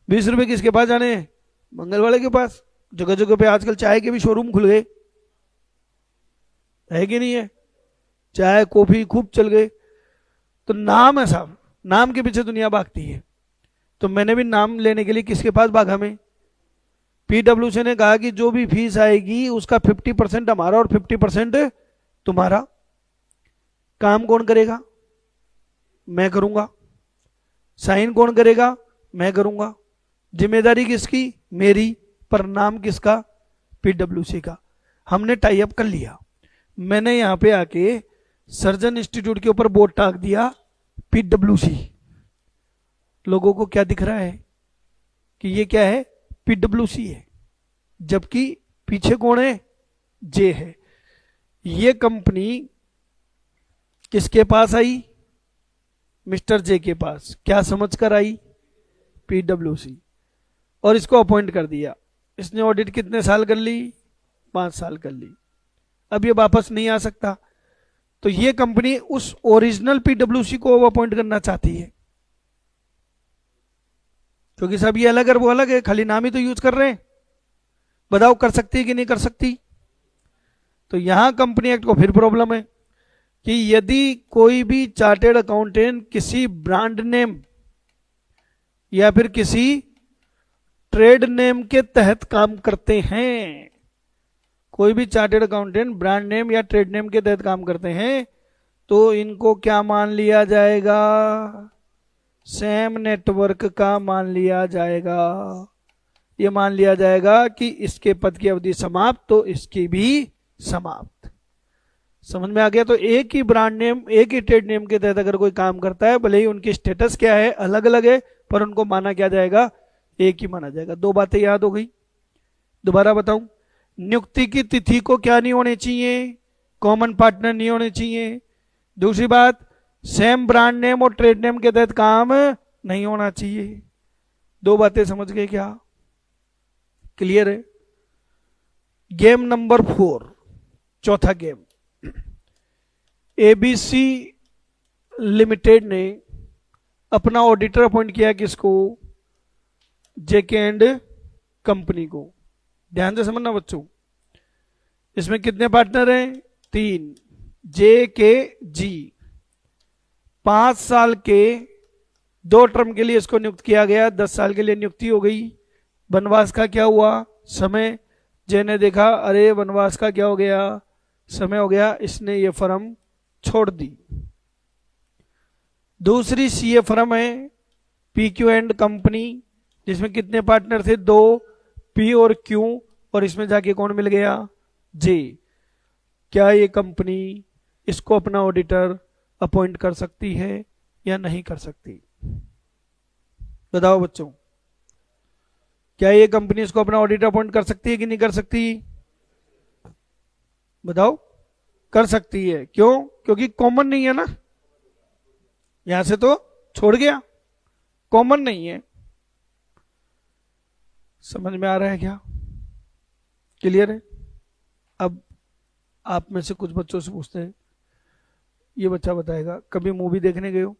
20 रुपए किसके पास जाने हैं? मंगल वाले के पास। जगह जगह पे आजकल चाय के भी शोरूम खुल गए, है कि नहीं है? चाय कॉफी खूब चल गए। तो नाम है साहब, नाम के पीछे दुनिया भागती है। तो मैंने भी नाम लेने के लिए किसके पास भागा? मैं। पीडब्ल्यूसी ने कहा कि जो भी फीस आएगी उसका 50% हमारा और 50% तुम्हारा। काम कौन करेगा? मैं करूंगा। साइन कौन करेगा? मैं करूंगा। जिम्मेदारी किसकी? मेरी। पर नाम किसका? पीडब्ल्यूसी का। हमने टाई अप कर लिया। मैंने यहां पे आके सर्जन इंस्टीट्यूट के ऊपर बोर्ड टांग दिया पीडब्ल्यूसी। लोगों को क्या दिख रहा है कि ये क्या है? पीडब्ल्यूसी है, जबकि पीछे कौन है? जे है। ये कंपनी किसके पास आई? मिस्टर जे के पास। क्या समझकर आई? पीडब्ल्यूसी। और इसको अपॉइंट कर दिया। इसने ऑडिट कितने साल कर ली? 5 साल कर ली, अब ये वापस नहीं आ सकता, तो ये कंपनी उस ओरिजिनल पीडब्ल्यूसी को अपॉइंट करना चाहती है, क्योंकि सब ये अलग है वो अलग है, खाली नाम ही तो यूज कर रहे हैं। बताओ कर सकती है कि नहीं कर सकती? तो यहां कंपनी एक्ट को फिर प्रॉब्लम है कि यदि कोई भी चार्टेड अकाउंटेंट किसी ब्रांड नेम या फिर किसी ट्रेड नेम के तहत काम करते हैं, कोई भी चार्टेड अकाउंटेंट ब्रांड नेम या ट्रेड नेम के तहत काम करते हैं, तो इनको क्या मान लिया जाएगा? सेम नेटवर्क का मान लिया जाएगा। ये मान लिया जाएगा कि इसके पद की अवधि समाप्त तो इसकी भी समाप्त। समझ में आ गया? तो एक ही ब्रांड नेम, एक ही ट्रेड नेम के तहत अगर कोई काम करता है, भले ही उनकी स्टेटस क्या है अलग अलग है, पर उनको माना क्या जाएगा? एक ही माना जाएगा। 2 बातें याद हो गई? दोबारा बताऊं, नियुक्ति की तिथि को क्या नहीं होने चाहिए? कॉमन पार्टनर नहीं होने चाहिए। दूसरी बात, सेम ब्रांड नेम और ट्रेड नेम के तहत काम नहीं होना चाहिए। 2 बातें समझ गए क्या? क्लियर है? गेम नंबर 4, चौथा गेम। एबीसी लिमिटेड ने अपना ऑडिटर अपॉइंट किया किसको? जेके एंड कंपनी को। ध्यान से समझना बच्चों, इसमें कितने पार्टनर हैं? 3। जे के जी 5 साल के 2 टर्म के लिए इसको नियुक्त किया गया, 10 साल के लिए नियुक्ति हो गई। वनवास का क्या हुआ? समय। जे ने देखा अरे वनवास का क्या हो गया? समय हो गया, इसने ये फर्म छोड़ दी। दूसरी सीए फर्म है पीक्यू एंड कंपनी, जिसमें कितने पार्टनर थे? 2, पी और क्यू, और इसमें जाके कौन मिल गया? जे। क्या ये कंपनी इसको अपना ऑडिटर अपॉइंट कर सकती है या नहीं कर सकती? बताओ बच्चों, क्या ये कंपनी इसको अपना ऑडिटर अपॉइंट कर सकती है कि नहीं कर सकती? बताओ। कर सकती है। क्यों? क्योंकि कॉमन नहीं है ना, यहां से तो छोड़ गया, कॉमन नहीं है। समझ में आ रहा है क्या? क्लियर है? अब आप में से कुछ बच्चों से पूछते हैं, ये बच्चा बताएगा कभी मूवी देखने गए हो?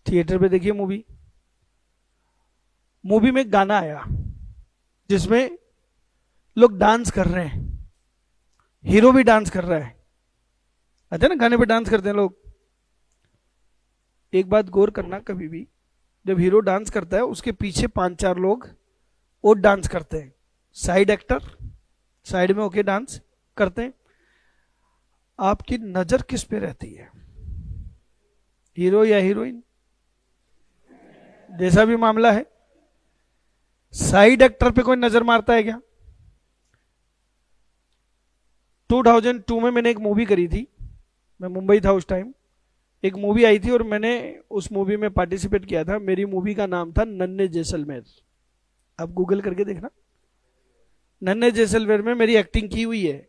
थिएटर पे देखिए मूवी। मूवी में गाना आया जिसमें लोग डांस कर रहे हैं, हीरो भी डांस कर रहा है, अच्छा ना, गाने पे डांस करते हैं लोग। एक बात गौर करना, कभी भी जब हीरो डांस करता है उसके पीछे 5-4 लोग और डांस करते हैं, साइड एक्टर साइड में होके डांस करते हैं। आपकी नजर किस पे रहती है? हीरो या हीरोइन? जैसा भी मामला है, साइड एक्टर पे कोई नजर मारता है क्या? 2002 में मैंने एक मूवी करी थी, मैं मुंबई था उस टाइम। एक मूवी आई थी और मैंने उस मूवी में पार्टिसिपेट किया था। मेरी मूवी का नाम था नन्हे जैसलमेर। आप गूगल करके देखना, नन्हे जैसलमेर में मेरी एक्टिंग की हुई है।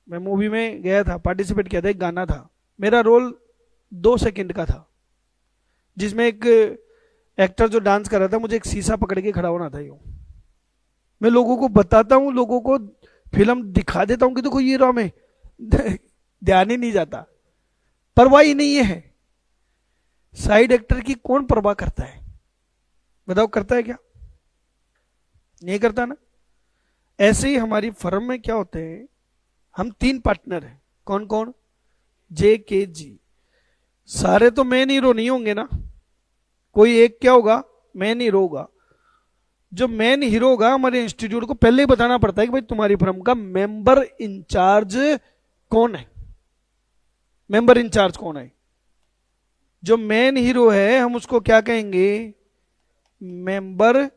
मैं मूवी में गया था, पार्टिसिपेट किया था, एक गाना था, मेरा रोल 2 सेकंड का था, जिसमें एक एक्टर जो डांस कर रहा था, मुझे एक शीशा पकड़ के खड़ा होना था। यूं मैं लोगों को बताता हूं, लोगों को फिल्म दिखा देता हूं कि देखो ये रहा, में ध्यान ही नहीं जाता, परवाह ही नहीं है। साइड एक्टर की कौन परवाह करता है? बताओ, करता है क्या? नहीं करता ना। ऐसे ही हमारी फर्म में क्या होते हैं, हम 3 पार्टनर हैं। कौन कौन? जे के जी। सारे तो मेन हीरो नहीं होंगे ना, कोई एक क्या होगा? मेन हीरो होगा। जो मेन हीरो होगा, हमारे इंस्टीट्यूट को पहले ही बताना पड़ता है कि भाई तुम्हारी फर्म का मेंबर इंचार्ज कौन है, मेंबर इंचार्ज कौन है। जो मेन हीरो है हम उसको क्या कहेंगे? Member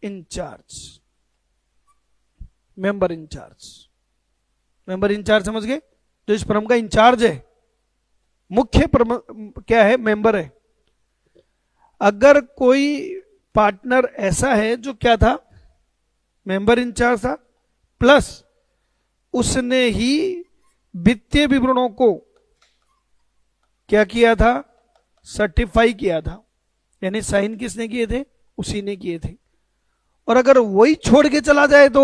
incharge. Member incharge, member incharge समझ गए? जो इस फर्म का इंचार्ज है, मुख्य क्या है? मेंबर है। अगर कोई पार्टनर ऐसा है जो क्या था? मेंबर इंचार्ज था, प्लस उसने ही वित्तीय विवरणों को क्या किया था? सर्टिफाई किया था। यानी साइन किसने किए थे? उसी ने किए थे। और अगर वही छोड़ के चला जाए तो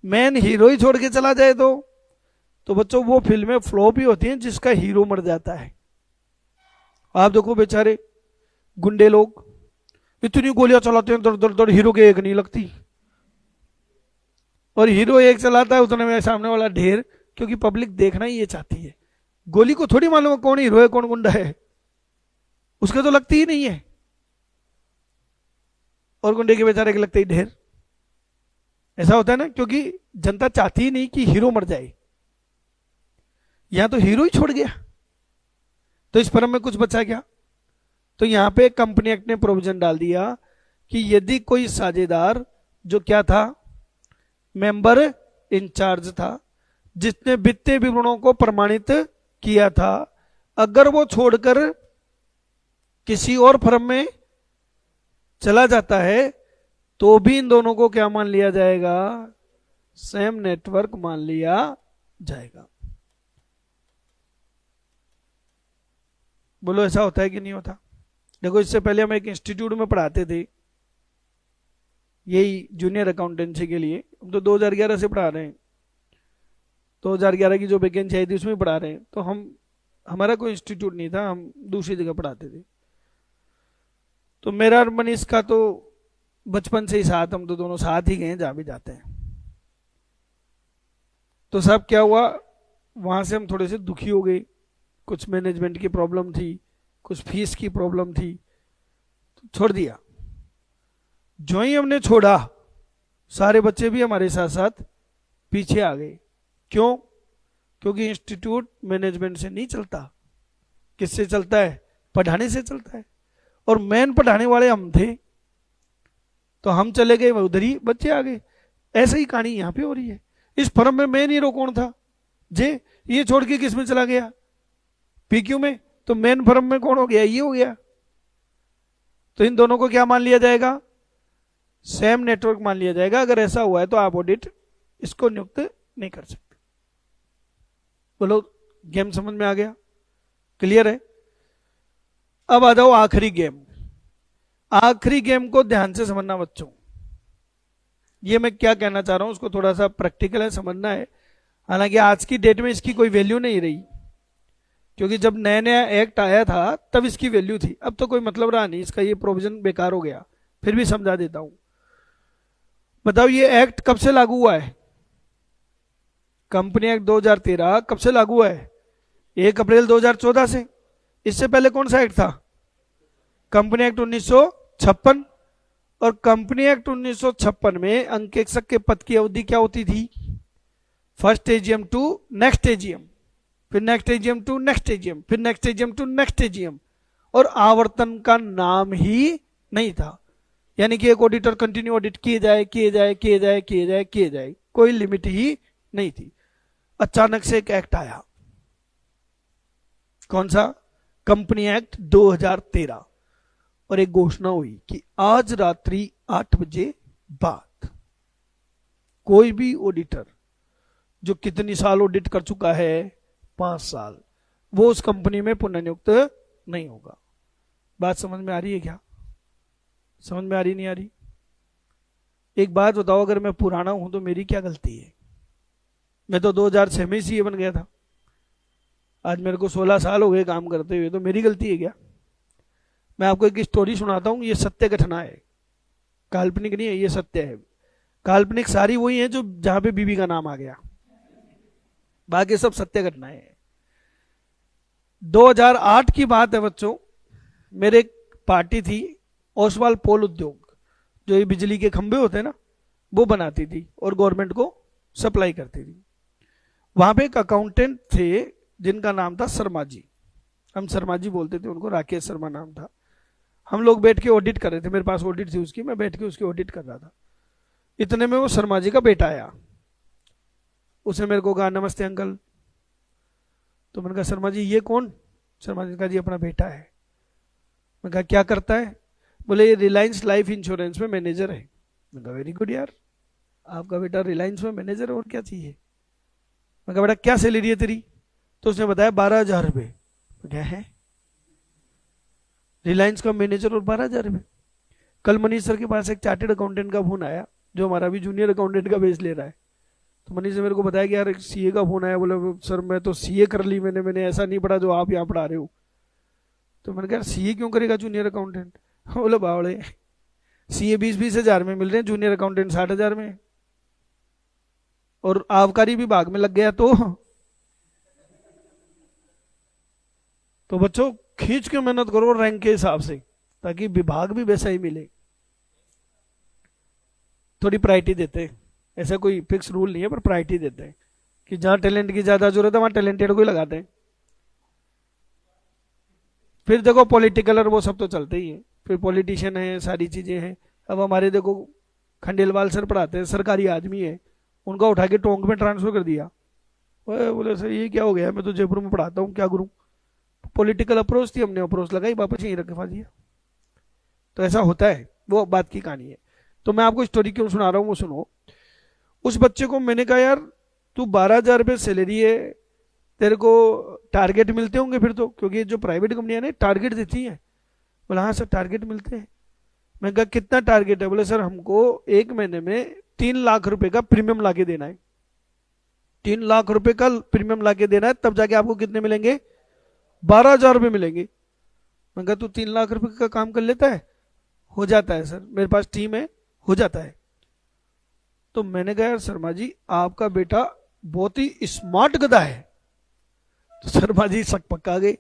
मेन हीरो ही छोड़ के चला जाए तो बच्चों वो फिल्में फ्लॉप ही होती हैं जिसका हीरो मर जाता है। आप देखो बेचारे गुंडे लोग इतनी गोलियां चलाते हैं दर दर दर, हीरो के एक नहीं लगती, और हीरो एक चलाता है उतने में सामने वाला ढेर, क्योंकि पब्लिक देखना ही ये चाहती है। गोली को थोड़ी मालूम है कौन हीरो है कौन गुंडा है, उसके तो लगती ही नहीं है, और गुंडे के बेचारे के लगते ही ढेर। ऐसा होता है ना, क्योंकि जनता चाहती ही नहीं कि हीरो मर जाए। यहां तो हीरो ही छोड़ गया, तो इस फर्म में कुछ बचा क्या? तो यहां पे कंपनी एक्ट ने प्रोविजन डाल दिया कि यदि कोई साझेदार जो क्या था, मेंबर इंचार्ज था, जिसने वित्तीय विवरणों को प्रमाणित किया था, अगर वो छोड़कर किसी और फर्म में चला जाता है तो भी इन दोनों को क्या मान लिया जाएगा? सेम नेटवर्क मान लिया जाएगा। बोलो ऐसा होता है कि नहीं होता? देखो इससे पहले हम एक इंस्टीट्यूट में पढ़ाते थे, यही जूनियर अकाउंटेंसी के लिए, हम तो 2011 से पढ़ा रहे हैं, 2011 की जो वैकेंसी आई थी उसमें पढ़ा रहे हैं। तो हमारा कोई इंस्टीट्यूट नहीं था, हम दूसरी जगह पढ़ाते थे। तो मेरा और मनीष का तो बचपन से ही साथ, हम तो दोनों साथ ही गए जहां भी जाते हैं। तो सब क्या हुआ, वहां से हम थोड़े से दुखी हो गए, कुछ मैनेजमेंट की प्रॉब्लम थी, कुछ फीस की प्रॉब्लम थी, तो छोड़ दिया। जो ही हमने छोड़ा सारे बच्चे भी हमारे साथ साथ पीछे आ गए। क्यों? क्योंकि इंस्टीट्यूट मैनेजमेंट से नहीं चलता। किससे चलता है? पढ़ाने से चलता है, और मेन पढ़ाने वाले हम थे, तो हम चले गए, उधर ही बच्चे आ गए। ऐसे ही कहानी यहां पे हो रही है। इस फर्म में मेन हीरो कौन था? जे। ये छोड़ के किस में चला गया? पीक्यू में। तो मेन फर्म में कौन हो गया? ये हो गया। तो इन दोनों को क्या मान लिया जाएगा? सेम नेटवर्क मान लिया जाएगा। अगर ऐसा हुआ है तो आप ऑडिट इसको नियुक्त नहीं कर सकते। बोलो गेम समझ में आ गया? क्लियर है? अब आ जाओ आखिरी गेम। आखिरी गेम को ध्यान से समझना बच्चों। ये मैं क्या कहना चाह रहा हूं उसको थोड़ा सा प्रैक्टिकल है, समझना है। हालांकि आज की डेट में इसकी कोई वैल्यू नहीं रही, क्योंकि जब नया नया एक्ट आया था तब इसकी वैल्यू थी, अब तो कोई मतलब रहा नहीं इसका, ये प्रोविजन बेकार हो गया। फिर भी समझा देता हूं। बताओ ये एक्ट कब से लागू हुआ है? कंपनी एक्ट 2013 कब से लागू हुआ है? 1 अप्रैल 2014 से। इससे पहले कौन सा एक्ट था? Company act 1956। और कंपनी एक्ट 1956 में अंकेक्षक के पद की अवधि क्या होती थी? First AGM to next AGM, फिर next AGM to next AGM, फिर next AGM to next AGM, और आवर्तन का नाम ही नहीं था। यानी कि एक ऑडिटर कंटिन्यू ऑडिट किए जाए किए जाए किए जाए किए जाए किए जाए, कोई लिमिट ही नहीं थी। अचानक से एक एक्ट आया। कौन सा? Company act 2013। और एक घोषणा हुई कि आज रात्रि 8 बजे बाद कोई भी ऑडिटर जो कितनी साल ऑडिट कर चुका है, 5 साल, वो उस कंपनी में पुनर्नियुक्त नहीं होगा। बात समझ में आ रही है क्या? समझ में आ रही नहीं आ रही? एक बात बताओ, अगर मैं पुराना हूं तो मेरी क्या गलती है? मैं तो 2006 में सीए बन गया था, आज मेरे को 16 साल हो गए काम करते हुए, तो मेरी गलती है क्या? मैं आपको एक स्टोरी सुनाता हूं, ये सत्य घटना है, काल्पनिक नहीं है, ये सत्य है। काल्पनिक सारी वही है जो जहां पे बीबी का नाम आ गया, बाकी सब सत्य घटनाएं हैं। 2008 की बात है बच्चों। मेरे एक पार्टी थी ओसवाल पोल उद्योग, जो ये बिजली के खंभे होते हैं ना, वो बनाती थी और गवर्नमेंट को सप्लाई करती थी। वहां पे एक अकाउंटेंट थे जिनका नाम था शर्मा जी, हम शर्मा जी बोलते थे उनको, राकेश शर्मा नाम था। हम लोग बैठ के ऑडिट कर रहे थे, मेरे पास ऑडिट थी उसकी, मैं बैठ के उसकी ऑडिट कर रहा था। इतने में वो शर्मा जी का बेटा आया, उसने मेरे को कहा नमस्ते अंकल। तो मैंने कहा शर्मा जी ये कौन? शर्मा जी ने कहा जी अपना बेटा है। मैं कहा क्या करता है? बोले ये रिलायंस लाइफ इंश्योरेंस में मैनेजर है। मैं कहा वेरी गुड यार, आपका बेटा रिलायंस में मैनेजर है, और क्या चाहिए? मैं कहा बेटा क्या सैलरी है तेरी? तो उसने बताया 12,000 रुपये। क्या है? रिलायंस का मैनेजर और 12,000 रुपये? कल मनीष सर के पास एक चार्टेड अकाउंटेंट का फोन आया, जो हमारा भी जूनियर अकाउंटेंट का बेस ले रहा है। तो मनीष ने मेरे को बताया कि यार सीए का फोन आया। बोले सर मैं तो सीए कर ली, मैंने ऐसा नहीं पढ़ा जो आप यहाँ पढ़ा रहे हो। तो मैंने कहा सीए क्यों करेगा जूनियर अकाउंटेंट? बोले बावड़े, सीए 20-20 हज़ार में मिल रहे हैं, जूनियर अकाउंटेंट 60 हज़ार में, और आबकारी विभाग में लग गया तो बच्चों खींच के मेहनत करो रैंक के हिसाब से, ताकि विभाग भी वैसा ही मिले। थोड़ी प्रायोरिटी देते हैं, ऐसा कोई फिक्स रूल नहीं है, पर प्रायोरिटी देते हैं कि जहां टैलेंट की ज्यादा जरूरत है वहां टैलेंटेड को ही लगाते हैं। फिर देखो पॉलिटिकल और वो सब तो चलते ही है, फिर पॉलिटिशियन है, सारी चीजें हैं। अब हमारे देखो खंडेलवाल सर पढ़ाते हैं, सरकारी आदमी है, उनका उठा के टोंक में ट्रांसफर कर दिया। बोले सर ये क्या हो गया, मैं तो जयपुर में पढ़ाता हूँ, क्या करूँ? पॉलिटिकल अप्रोच थी, हमने अप्रोच लगाई, वापस यहीं रखवा दिया। तो ऐसा होता है, वो बात की कहानी है। तो मैं आपको स्टोरी क्यों सुना रहा हूँ वो सुनो। उस बच्चे को मैंने कहा यार तू 12,000 रुपये सैलरी है, तेरे को टारगेट मिलते होंगे फिर तो, क्योंकि जो प्राइवेट कंपनियां ने टारगेट देती हैं। बोला हाँ सर टारगेट मिलते हैं। मैं कहा कितना टारगेट है? बोले सर हमको 1 महीने में 3 लाख रुपए का प्रीमियम ला के देना है। 3 लाख रुपए का प्रीमियम ला के देना है, तब जाके आपको कितने मिलेंगे? 12,000 रुपये मिलेंगे। मैं कहा तू 3 लाख रुपए का काम कर लेता है? हो जाता है सर, मेरे पास टीम है, हो जाता है। तो मैंने कहा यार शर्मा जी आपका बेटा बहुत ही स्मार्ट गधा है। तो शर्मा जी शक पक्का गए।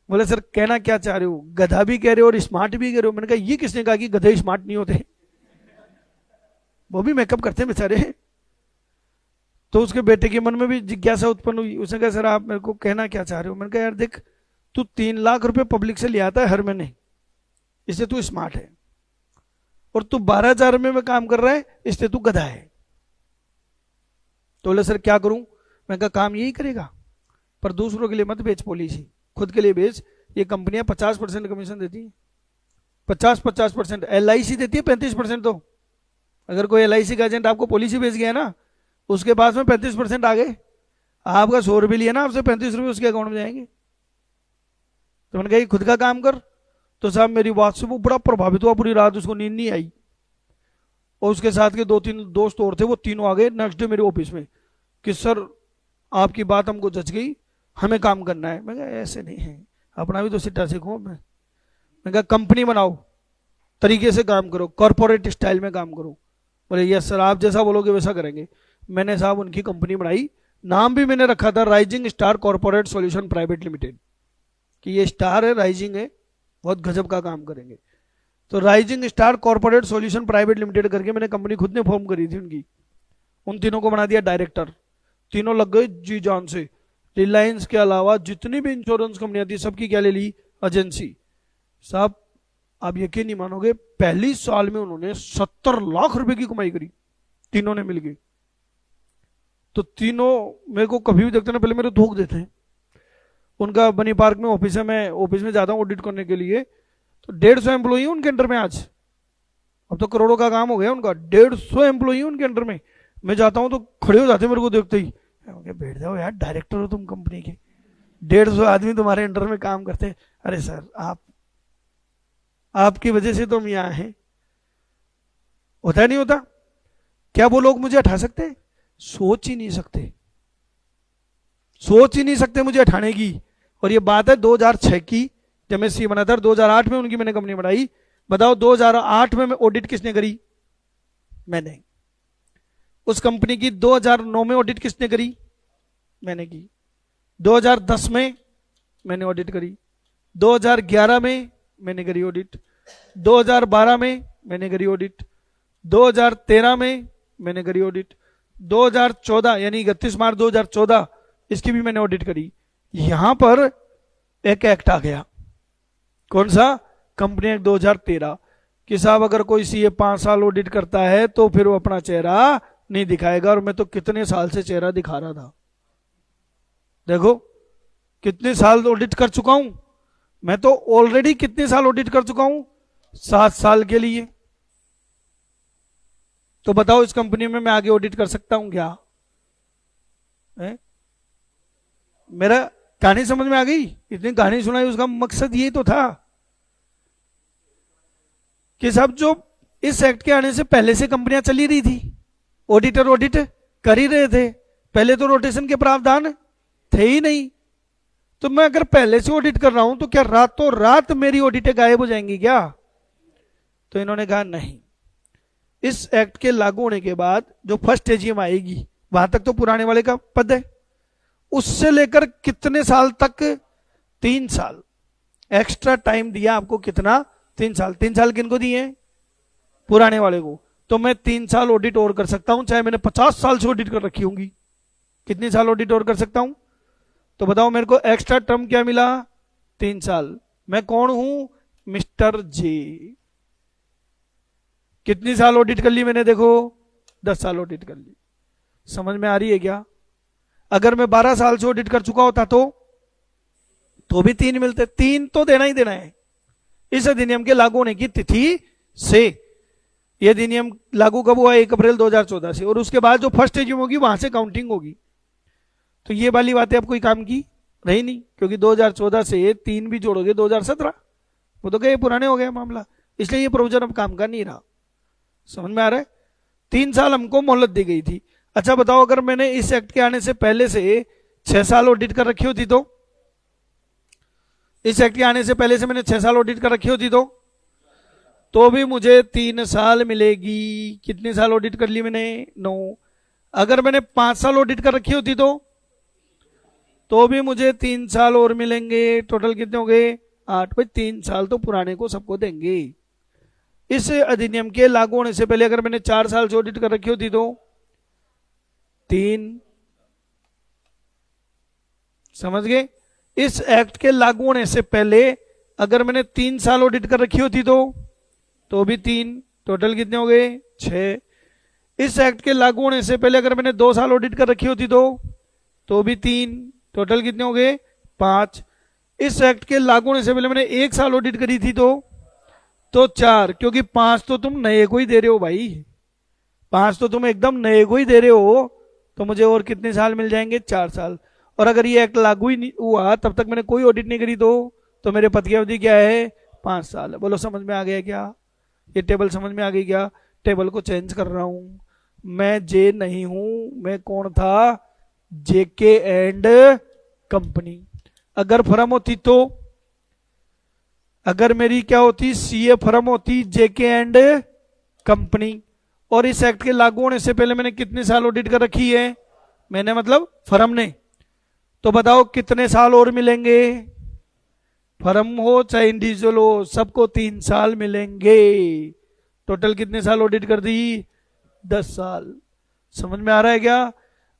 बोले सर कहना क्या चाह रहे हो, गधा भी कह रहे हो और स्मार्ट भी कह रहे हो? मैंने कहा ये किसने कहा कि गधे स्मार्ट नहीं होते, वो भी मेकअप करते हैं बेचारे। तो उसके बेटे के मन में भी जिज्ञासा उत्पन्न हुई। उसने कहा सर आप मेरे को कहना क्या चाह रहे हो? मैंने कहा यार देख तू 3 लाख रुपए पब्लिक से ले आता है हर महीने, इससे तू स्मार्ट है, और तू 12,000 में काम कर रहा है, इससे तू गधा है। तो बोले सर क्या करूं? मैं कहा काम यही करेगा, पर दूसरों के लिए मत बेच पॉलिसी, खुद के लिए बेच। ये कंपनियां 50% कमीशन देती हैं, 50% LIC देती है 35%। तो अगर कोई LIC का एजेंट आपको पॉलिसी बेच गया ना, उसके पास में 35% आ गए, आपका 100 रुपये लिया ना, आपसे 35 रुपये उसके अकाउंट में जाएंगे। तो मैंने कहा खुद का काम कर। तो साहब मेरी बात से वो बड़ा प्रभावित हुआ, पूरी रात उसको नींद नहीं आई। और उसके साथ के 2-3 दोस्त और थे, वो तीनों आ गए नेक्स्ट डे मेरे ऑफिस में कि सर आपकी बात हमको जच गई, हमें काम करना है। मैं कहा ऐसे नहीं है, अपना भी तो सिट्टा सीखो। मैं कहा कंपनी बनाओ, तरीके से काम करो, कॉर्पोरेट स्टाइल में काम करो। बोले यस सर आप जैसा बोलोगे वैसा करेंगे। मैंने साहब उनकी कंपनी बनाई, नाम भी मैंने रखा था rising star corporate solution private limited, कि ये स्टार है, राइजिंग है, बहुत गजब का काम करेंगे। तो rising star corporate solution private limited करके मैंने कंपनी खुद ने फॉर्म करी थी उनकी। उन तीनों को बना दिया डायरेक्टर, तीनों लग गए जी जान से। रिलायंस के अलावा जितनी भी इंश्योरेंस कंपनियां थी सबकी क्या ले ली? एजेंसी। साहब आप यकीन नहीं मानोगे, पहली साल में उन्होंने 70 लाख रुपए की कमाई करी, तीनों ने मिलकर। तो तीनों मेरे को कभी भी देखते ना पहले मेरे धोख देते हैं। उनका बनी पार्क में ऑफिस है, मैं ऑफिस में जाता हूँ ऑडिट करने के लिए, तो 150 एम्प्लॉई है उनके अंडर में आज। अब तो करोड़ों का काम हो गया उनका, 150 एम्प्लॉई उनके अंडर में। मैं जाता हूँ तो खड़े हो जाते मेरे को देखते ही, बैठ जाओ यार, डायरेक्टर हो तुम कंपनी के, 150 आदमी तुम्हारे अंडर में काम करते हैं। अरे सर आपकी वजह से तो हम यहाँ हैं। होता नहीं होता? क्या वो लोग मुझे हटा सकते हैं? सोच ही नहीं सकते, सोच ही नहीं सकते मुझे हटाने की। और ये बात है 2006 की, जब मैं सी बना था। 2008 में उनकी मैंने कंपनी बनाई। बताओ 2008 में ऑडिट किसने करी? मैंने। उस कंपनी की 2009 में ऑडिट किसने करी? मैंने की। 2010 में मैंने ऑडिट करी, 2011 में मैंने करी ऑडिट, 2012 में मैंने करी ऑडिट, 2013 में मैंने करी ऑडिट, 2014 यानी 31 मार्च 2014 इसकी भी मैंने ऑडिट करी। यहां पर एक एक्ट आ गया, कौन सा? कंपनी एक्ट 2013 कि साहब अगर कोई सीए 5 साल ऑडिट करता है तो फिर वो अपना चेहरा नहीं दिखाएगा। और मैं तो कितने साल से चेहरा दिखा रहा था, देखो कितने साल ऑडिट कर चुका हूं मैं। तो ऑलरेडी कितने साल ऑडिट कर चुका हूं? 7 साल के लिए। तो बताओ इस कंपनी में मैं आगे ऑडिट कर सकता हूं क्या? मेरा कहानी समझ में आ गई? इतनी कहानी सुनाई, उसका मकसद यही तो था कि साहब जो इस एक्ट के आने से पहले से कंपनियां चली रही थी, ऑडिटर ऑडिट कर ही रहे थे, पहले तो रोटेशन के प्रावधान थे ही नहीं। तो मैं अगर पहले से ऑडिट कर रहा हूं तो क्या रातों रात मेरी ऑडिटें गायब हो जाएंगी क्या? तो इन्होंने कहा नहीं, इस एक्ट के लागू होने के बाद जो फर्स्ट एजीएम आएगी वहां तक तो पुराने वाले का पद है, उससे लेकर कितने साल तक? 3 साल एक्स्ट्रा टाइम दिया आपको। कितना? 3 साल। 3 साल किनको दिए? पुराने वाले को। तो मैं 3 साल ऑडिट और कर सकता हूं, चाहे मैंने 50 साल से ऑडिट कर रखी होंगी। कितनी साल ऑडिट और कर सकता हूं? तो बताओ मेरे को एक्स्ट्रा टर्म क्या मिला? 3 साल। मैं कौन हूं? Mister J. कितनी साल ऑडिट कर ली मैंने? देखो 10 साल ऑडिट कर ली। समझ में आ रही है क्या? अगर मैं 12 साल से ऑडिट कर चुका होता तो भी 3 मिलते। 3 तो देना ही देना है इस अधिनियम के लागू होने की तिथि से। यह अधिनियम लागू कब हुआ? 1 अप्रैल 2014 से। और उसके बाद जो फर्स्ट एजीएम होगी वहां से काउंटिंग होगी। तो ये वाली बातें अब कोई काम की रही नहीं, क्योंकि 2014 से 3 भी जोड़ोगे 2017, वो तो गए, पुराने हो गए मामला। इसलिए ये प्रोविजन अब काम का नहीं रहा। समझ में आ रहा है? 3 साल हमको मोहलत दी गई थी। अच्छा बताओ, अगर मैंने इस एक्ट के आने से पहले से 6 साल ऑडिट कर रखी होती तो? इस एक्ट के आने से पहले से मैंने 6 साल ऑडिट कर रखी होती तो भी मुझे 3 साल मिलेगी। कितने साल ऑडिट कर ली मैंने? 9। अगर मैंने 5 साल ऑडिट कर रखी होती तो भी मुझे 3 साल और मिलेंगे। टोटल कितने हो गए? 8। भाई 3 साल तो पुराने को सबको देंगे। इस अधिनियम के लागू होने से पहले अगर मैंने 4 साल से ऑडिट कर रखी होती तो 3। समझ गए? इस एक्ट के लागू होने से पहले अगर मैंने 3 साल ऑडिट कर रखी होती तो भी 3। टोटल कितने हो गए? 6। इस एक्ट के लागू होने से पहले अगर मैंने 2 साल ऑडिट कर रखी होती तो भी 3। टोटल कितने हो गए? 5। इस एक्ट के लागू होने से पहले मैंने 1 साल ऑडिट करी थी तो 4, क्योंकि 5 तो तुम नए को ही दे रहे हो भाई। 5 तो तुम एकदम नए को ही दे रहे हो, तो मुझे और कितने साल मिल जाएंगे? 4 साल। और अगर ये एक्ट लागू ही नहीं हुआ तब तक मैंने कोई ऑडिट नहीं करी तो मेरे पद की अवधि क्या है? 5 साल। बोलो समझ में आ गया क्या? ये टेबल समझ में आ गई क्या? टेबल को चेंज कर रहा हूं। मैं जे नहीं हूं, मैं कौन था? जेके एंड कंपनी। अगर फर्म होती तो, अगर मेरी क्या होती? सीए फर्म होती, जेके एंड कंपनी। और इस एक्ट के लागू होने से पहले मैंने कितने साल ऑडिट कर रखी है? मैंने मतलब फर्म ने। तो बताओ कितने साल और मिलेंगे? फर्म हो चाहे इंडिविजुअल हो, सबको 3 साल मिलेंगे। टोटल कितने साल ऑडिट कर दी? 10 साल। समझ में आ रहा है क्या?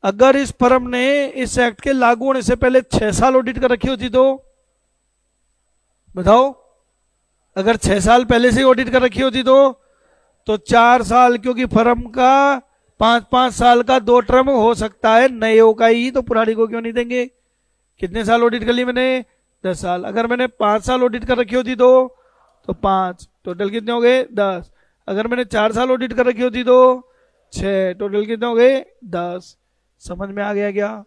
अगर इस फर्म ने इस एक्ट के लागू होने से पहले 6 साल ऑडिट कर रखी होती तो बताओ, अगर 6 साल पहले से ऑडिट कर रखी होती तो 4 साल, क्योंकि फर्म का 5-5 साल का 2 टर्म हो सकता है, नए का ही, तो पुरानी को क्यों नहीं देंगे? कितने साल ऑडिट कर ली मैंने? 10 साल। अगर मैंने 5 साल ऑडिट कर रखी होती तो 5। टोटल कितने हो गए? 10। अगर मैंने 4 साल ऑडिट कर रखी होती तो 6। टोटल कितने हो गए? 10। समझ में आ गया क्या?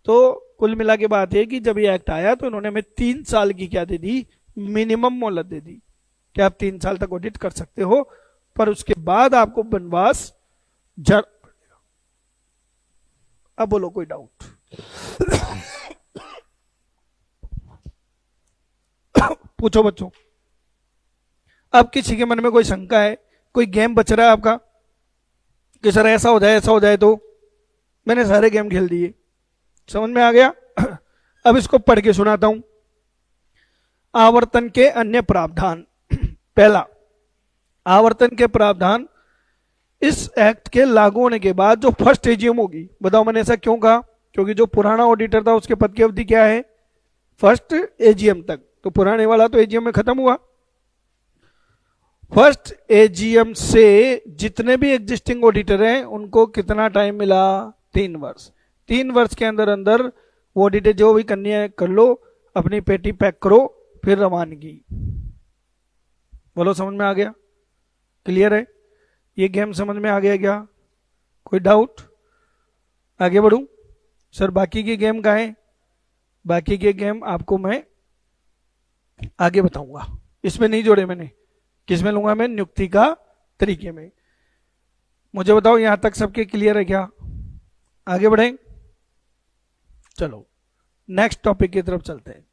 तो कुल मिला के बात है कि जब ये एक्ट आया तो इन्होंने हमें 3 साल की क्या दे दी? मिनिमम मोहलत दे दी कि आप 3 साल तक ऑडिट कर सकते हो, पर उसके बाद आपको वनवास जड़। अब बोलो कोई डाउट? पूछो बच्चों। अब किसी के मन में कोई शंका है? कोई गेम बच रहा है आपका कि सर ऐसा हो जाए ऐसा हो जाए? तो मैंने सारे गेम खेल दिए। समझ में आ गया? अब इसको पढ़ के सुनाता हूं। आवर्तन के अन्य प्रावधान। पहला, आवर्तन के प्रावधान इस एक्ट के लागू होने के बाद जो फर्स्ट एजीएम होगी। बताओ मैंने ऐसा क्यों कहा? क्योंकि जो पुराना ऑडिटर था उसके पद की अवधि क्या है? फर्स्ट एजीएम तक। तो पुराने वाला तो एजीएम में खत्म हुआ। फर्स्ट एजीएम से जितने भी एग्जिस्टिंग ऑडिटर हैं उनको कितना टाइम मिला? 3 वर्ष। 3 वर्ष के अंदर अंदर वो ऑडिटर जो भी करनी है कर लो, अपनी पेटी पैक करो, फिर रवानगी। बोलो समझ में आ गया? क्लियर है? ये गेम समझ में आ गया क्या? कोई डाउट? आगे बढ़ूं? सर बाकी के गेम कहाँ हैं? बाकी के गेम आपको मैं आगे बताऊंगा। इसमें नहीं जोड़े मैंने। किसमें लूंगा मैं? नियुक्ति का तरीके में। मुझे बताओ यहां तक सबके क्लियर है क्या? आगे बढ़े, चलो नेक्स्ट टॉपिक की तरफ चलते हैं।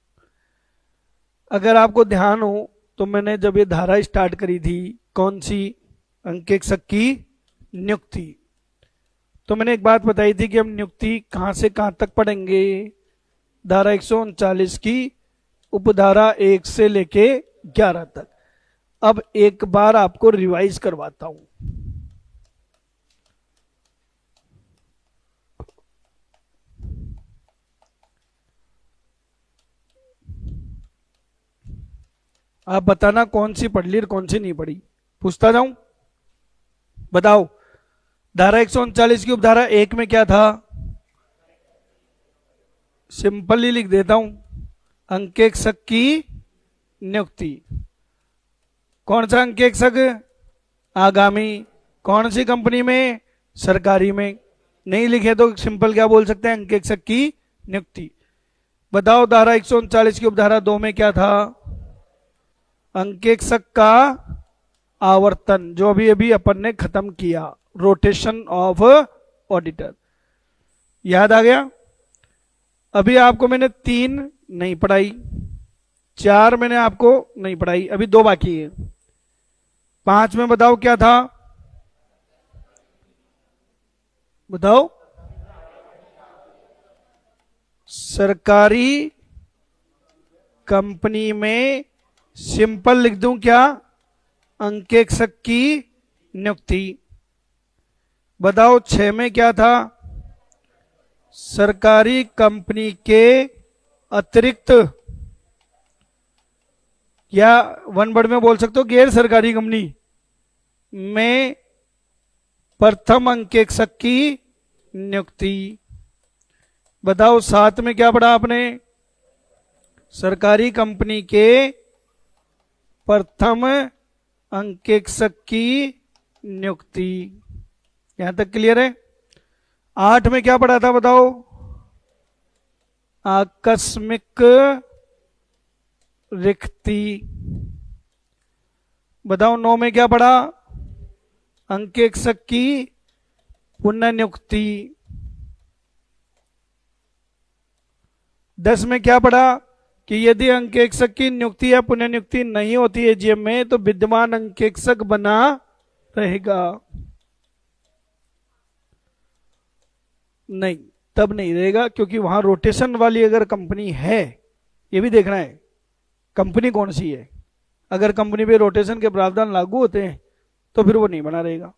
अगर आपको ध्यान हो तो मैंने जब ये धारा स्टार्ट करी थी, कौन सी, अंकेक्षक की नियुक्ति, तो मैंने एक बात बताई थी कि हम नियुक्ति कहां से कहां तक पढ़ेंगे, धारा 139 की उपधारा 1 से लेके 11 तक। अब एक बार आपको रिवाइज करवाता हूं। आप बताना कौन सी पढ़ ली और कौन सी नहीं पढ़ी, पूछता जाऊं, बताओ। धारा 139 की उपधारा 1 में क्या था, सिंपल ही लिख देता हूं, अंकेक्षक की नियुक्ति। कौन सा अंकेक्षक, आगामी, कौन सी कंपनी में, सरकारी में। नहीं लिखे तो सिंपल क्या बोल सकते हैं, अंकेक्षक की नियुक्ति। बताओ धारा 139 की उपधारा 2 में क्या था, अंकेक्षक का आवर्तन, जो अभी अभी अपन ने खत्म किया, रोटेशन ऑफ ऑडिटर। याद आ गया। अभी आपको मैंने 3 नहीं पढ़ाई, 4 मैंने आपको नहीं पढ़ाई, अभी 2 बाकी है। 5 में बताओ क्या था, बताओ। सरकारी कंपनी में सिंपल लिख दूं क्या, अंकेक्षक की नियुक्ति। बताओ 6 में क्या था, सरकारी कंपनी के अतिरिक्त, या वन वर्ड में बोल सकते हो गैर सरकारी कंपनी में प्रथम अंकेक्षक की नियुक्ति। बताओ 7 में क्या पढ़ा आपने, सरकारी कंपनी के प्रथम अंकेक्षक की नियुक्ति। यहां तक क्लियर है। 8 में क्या पढ़ा था बताओ, आकस्मिक रिक्ति। बताओ 9 में क्या पढ़ा, अंकेक्षक की पुनर्नियुक्ति। 10 में क्या पढ़ा कि यदि अंकेक्षक की नियुक्ति या पुनर्नियुक्ति नहीं होती है एजीएम में तो विद्यमान अंकेक्षक बना रहेगा। नहीं, तब नहीं रहेगा, क्योंकि वहां रोटेशन वाली अगर कंपनी है, ये भी देखना है कंपनी कौन सी है। अगर कंपनी पे रोटेशन के प्रावधान लागू होते हैं तो फिर वो नहीं बना रहेगा,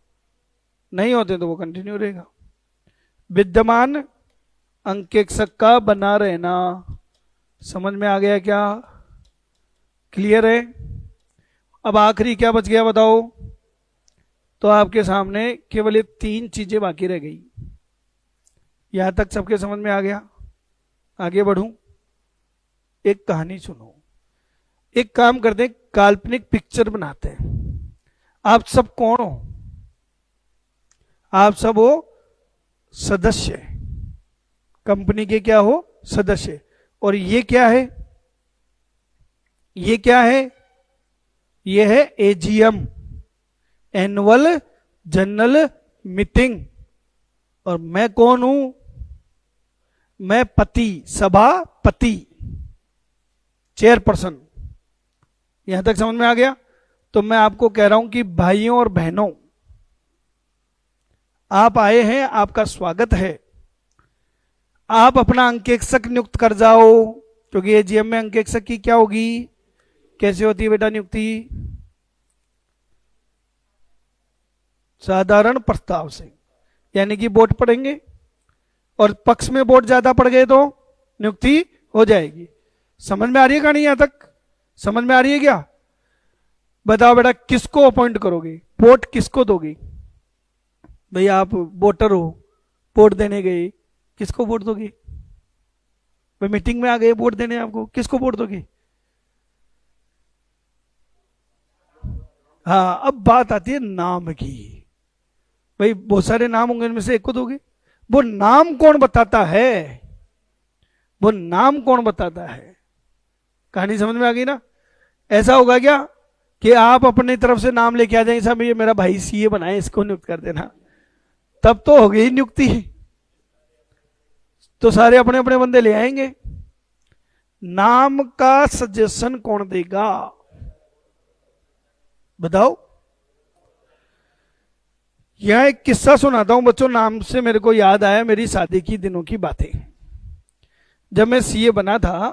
नहीं होते तो वो कंटिन्यू रहेगा। विद्यमान अंकेक्षक का बना रहना, समझ में आ गया क्या, क्लियर है। अब आखिरी क्या बच गया बताओ, तो आपके सामने केवल ये 3 चीजें बाकी रह गई। यहां तक सबके समझ में आ गया। आगे बढ़ूं, एक कहानी सुनो। एक काम करते हैं, काल्पनिक पिक्चर बनाते हैं। आप सब कौन हो, आप सब हो सदस्य, कंपनी के क्या हो, सदस्य। और ये क्या है, ये क्या है, ये है एजीएम, एनुअल जनरल मीटिंग। और मैं कौन हूं, मैं पति, सभापति, चेयरपर्सन। यहां तक समझ में आ गया। तो मैं आपको कह रहा हूं कि भाइयों और बहनों, आप आए हैं, आपका स्वागत है। आप अपना अंकेक्षक नियुक्त कर जाओ, क्योंकि एजीएम में अंकेक्षक की क्या होगी, कैसे होती है बेटा नियुक्ति, साधारण प्रस्ताव से, यानी कि वोट पड़ेंगे और पक्ष में वोट ज्यादा पड़ गए तो नियुक्ति हो जाएगी। समझ में आ रही है कहानी, यहां तक समझ में आ रही है क्या। बताओ बेटा, किसको अपॉइंट करोगे, वोट किसको दोगे। भाई आप वोटर हो, वोट देने गए, किसको वोट दोगे। भाई मीटिंग में आ गए वोट देने, आपको किसको वोट दोगे। हाँ, अब बात आती है नाम की। भाई बहुत सारे नाम होंगे, इनमें से एक को दोगे। वो नाम कौन बताता है, वो नाम कौन बताता है। कहानी समझ में आ गई ना। ऐसा होगा क्या कि आप अपनी तरफ से नाम लेके आ जाएंगे, साहब ये मेरा भाई सीए बनाए, इसको नियुक्त कर देना, तब तो हो गई नियुक्ति। तो सारे अपने अपने बंदे ले आएंगे। नाम का सजेशन कौन देगा बताओ। यह एक किस्सा सुनाता हूं बच्चों, नाम से मेरे को याद आया मेरी शादी की दिनों की बातें। जब मैं सीए बना था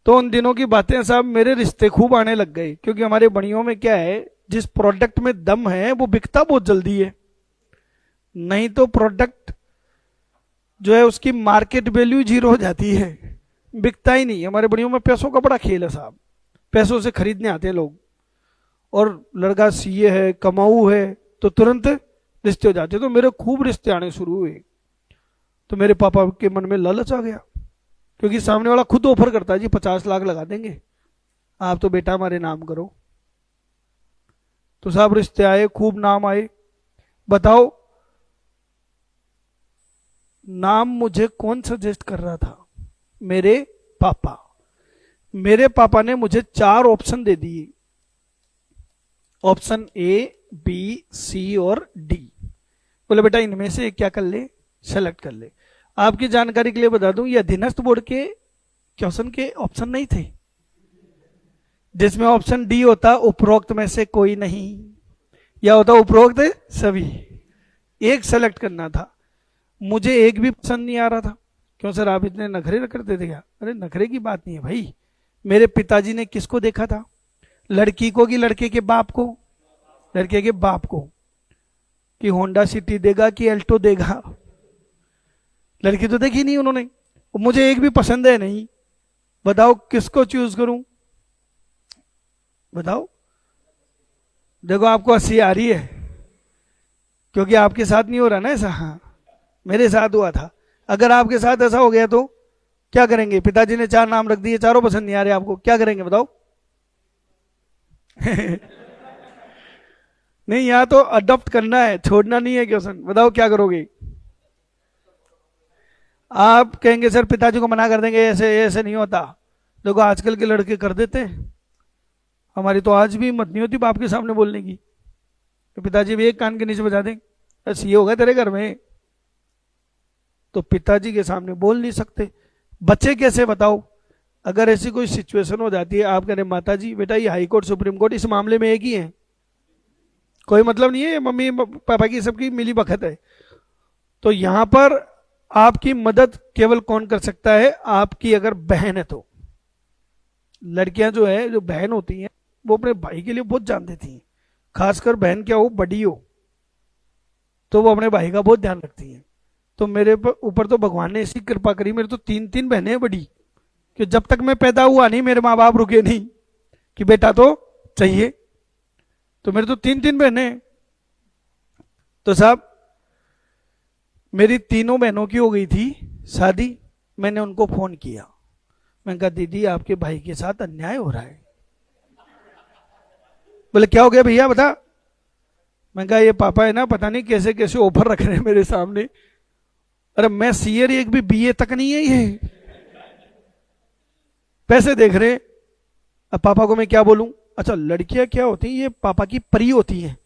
तो उन दिनों की बातें साहब, मेरे रिश्ते खूब आने लग गए, क्योंकि हमारे बड़ियों में क्या है, जिस प्रोडक्ट में दम है वो बिकता बहुत जल्दी है, नहीं तो प्रोडक्ट जो है उसकी मार्केट वैल्यू जीरो हो जाती है, बिकता ही नहीं। हमारे बड़ियों में पैसों का बड़ा खेल है साहब, पैसों से खरीदने आते हैं लोग, और लड़का सीए है, कमाऊ है, तो तुरंत रिश्ते हो जाते। तो मेरे खूब रिश्ते आने शुरू हुए। तो मेरे पापा के मन में लालच आ गया, क्योंकि सामने वाला खुद ऑफर करता है, जी 50 लाख लगा देंगे, आप तो बेटा हमारे नाम करो। तो साहब रिश्ते आए, खूब नाम आए। बताओ नाम मुझे कौन सजेस्ट कर रहा था? मेरे पापा। मेरे पापा ने मुझे 4 ऑप्शन दे दिए, ऑप्शन ए, बी, सी और डी। बोले बेटा इनमें से क्या कर ले, सेलेक्ट कर ले। आपकी जानकारी के लिए बता दूं, ये अधीनस्थ बोर्ड के क्वेश्चन के ऑप्शन नहीं थे, जिसमें ऑप्शन डी होता उपरोक्त में से कोई नहीं, या होता उपरोक्त सभी। एक सेलेक्ट करना था, मुझे एक भी पसंद नहीं आ रहा था। क्यों सर आप इतने नखरे करते थे क्या? अरे नखरे की बात नहीं है भाई, मेरे पिताजी ने किसको देखा था, लड़की को कि लड़के के बाप को? लड़के के बाप को, कि होंडा सिटी देगा कि एल्टो देगा। लड़की तो देखी नहीं उन्होंने, मुझे एक भी पसंद है नहीं। बताओ किसको चूज करूं? बताओ। देखो आपको हंसी आ रही है, क्योंकि आपके साथ नहीं हो रहा ना ऐसा। हाँ मेरे साथ हुआ था। अगर आपके साथ ऐसा हो गया तो क्या करेंगे? पिताजी ने 4 नाम रख दिए, चारों पसंद नहीं आ रहे आपको, क्या करेंगे बताओ? नहीं, यहां तो अडॉप्ट करना है, छोड़ना नहीं है क्वेश्चन। बताओ क्या करोगे? आप कहेंगे सर पिताजी को मना कर देंगे, ऐसे ऐसे नहीं होता। देखो आजकल के लड़के कर देते हैं, हमारी तो आज भी हिम्मत नहीं होती बाप के सामने बोलने की, तो पिताजी भी एक कान के नीचे बजा दें, बस ये होगा तेरे घर में। तो पिताजी के सामने बोल नहीं सकते। बच्चे कैसे बताओ? अगर ऐसी कोई सिचुएशन हो जाती है, आप कह रहे माता जी बेटा ये हाई कोर्ट सुप्रीम कोर्ट इस मामले में एक ही है, कोई मतलब नहीं है, मम्मी पापा की सबकी मिली भगत है। तो यहां पर आपकी मदद केवल कौन कर सकता है? आपकी अगर बहन है तो। लड़कियां जो है, जो बहन होती हैं, वो अपने भाई के लिए बहुत जान देती हैं, खासकर बहन क्या हो, बड़ी हो, तो वो अपने भाई का बहुत ध्यान रखती हैं। तो मेरे ऊपर तो भगवान ने ऐसी कृपा करी, मेरे तो 3 बहनें बड़ी, कि जब तक मैं पैदा हुआ नहीं मेरे माँ बाप रुके नहीं कि बेटा तो चाहिए। तो मेरे तो 3 बहनें। तो साहब मेरी तीनों बहनों की हो गई थी शादी। मैंने उनको फोन किया, मैंने कहा दीदी आपके भाई के साथ अन्याय हो रहा है। बोले क्या हो गया भैया बता। मैंने कहा ये पापा है ना, पता नहीं कैसे कैसे ऑफर रख रहे हैं मेरे सामने। अरे मैं सीए एक भी बीए तक नहीं है, ये पैसे देख रहे। अब पापा को मैं क्या बोलूं? अच्छा लड़कियां क्या होती हैं, ये पापा की परी होती हैं,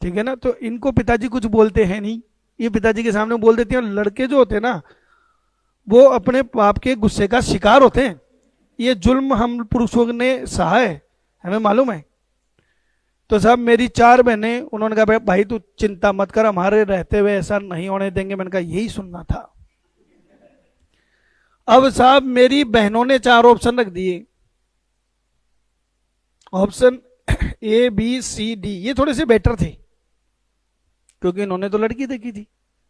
ठीक है ना, तो इनको पिताजी कुछ बोलते हैं नहीं, ये पिताजी के सामने बोल देती हैं। लड़के जो होते हैं ना, वो अपने बाप के गुस्से का शिकार होते हैं। ये जुल्म हम पुरुषों ने सहा है, हमें मालूम है। तो साहब मेरी 4 बहनें, उन्होंने कहा भाई तू चिंता मत कर, हमारे रहते हुए ऐसा नहीं होने देंगे। मैंने कहा यही सुनना था। अब साहब मेरी बहनों ने 4 ऑप्शन रख दिए, option A B C D. ये थोड़े से बेटर थे, क्योंकि इन्होंने तो लड़की देखी थी,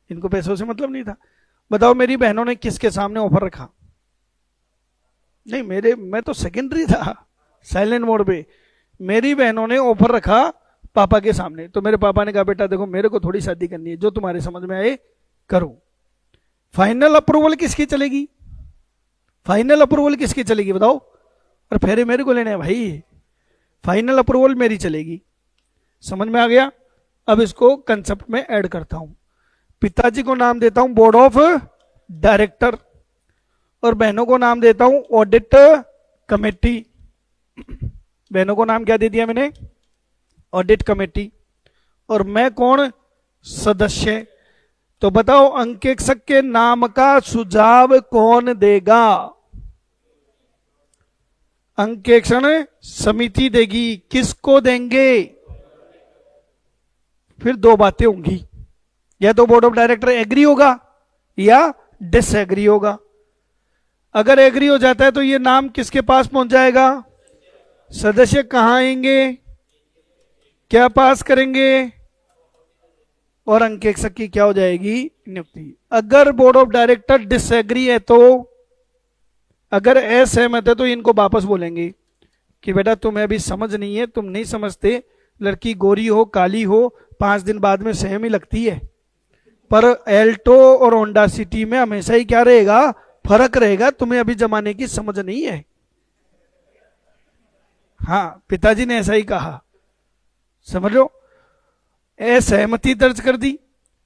इनको पैसों से मतलब नहीं था। बताओ मेरी बहनों ने किसके सामने ऑफर रखा? नहीं मैं तो सेकेंडरी था, साइलेंट मोड पे। मेरी बहनों ने ऑफर रखा पापा के सामने। तो मेरे पापा ने कहा बेटा देखो मेरे को थोड़ी शादी करनी है, जो तुम्हारे समझ में आए करो। फाइनल अप्रूवल किसकी चलेगी? फाइनल अप्रूवल किसकी चलेगी बताओ? और फेरे मेरे को लेने हैं भाई, फाइनल अप्रूवल मेरी चलेगी। समझ में आ गया? अब इसको कंसेप्ट में ऐड करता हूं। पिताजी को नाम देता हूं बोर्ड ऑफ डायरेक्टर, और बहनों को नाम देता हूं ऑडिट कमेटी। बहनों को नाम क्या दे दिया मैंने? Audit committee. और मैं कौन? सदस्य। तो बताओ अंकेक्षक के नाम का सुझाव कौन देगा? अंकेक्षण समिति देगी। किसको देंगे? फिर दो बातें होंगी, या तो बोर्ड ऑफ डायरेक्टर एग्री होगा या डिसएग्री होगा। अगर एग्री हो जाता है तो ये नाम किसके पास पहुंच जाएगा? सदस्य कहां आएंगे, क्या पास करेंगे, और अंकेक्षक की क्या हो जाएगी? नियुक्ति। अगर बोर्ड ऑफ डायरेक्टर डिसएग्री है तो, अगर असहमत है तो इनको वापस बोलेंगे कि बेटा तुम्हें अभी समझ नहीं है, तुम नहीं समझते, लड़की गोरी हो काली हो 5 दिन बाद में सेम ही लगती है, पर एल्टो और होंडा सिटी में हमेशा ही क्या रहेगा? फर्क रहेगा, तुम्हें अभी जमाने की समझ नहीं है। हाँ, पिताजी ने ऐसा ही कहा, समझ लो। असहमति दर्ज कर दी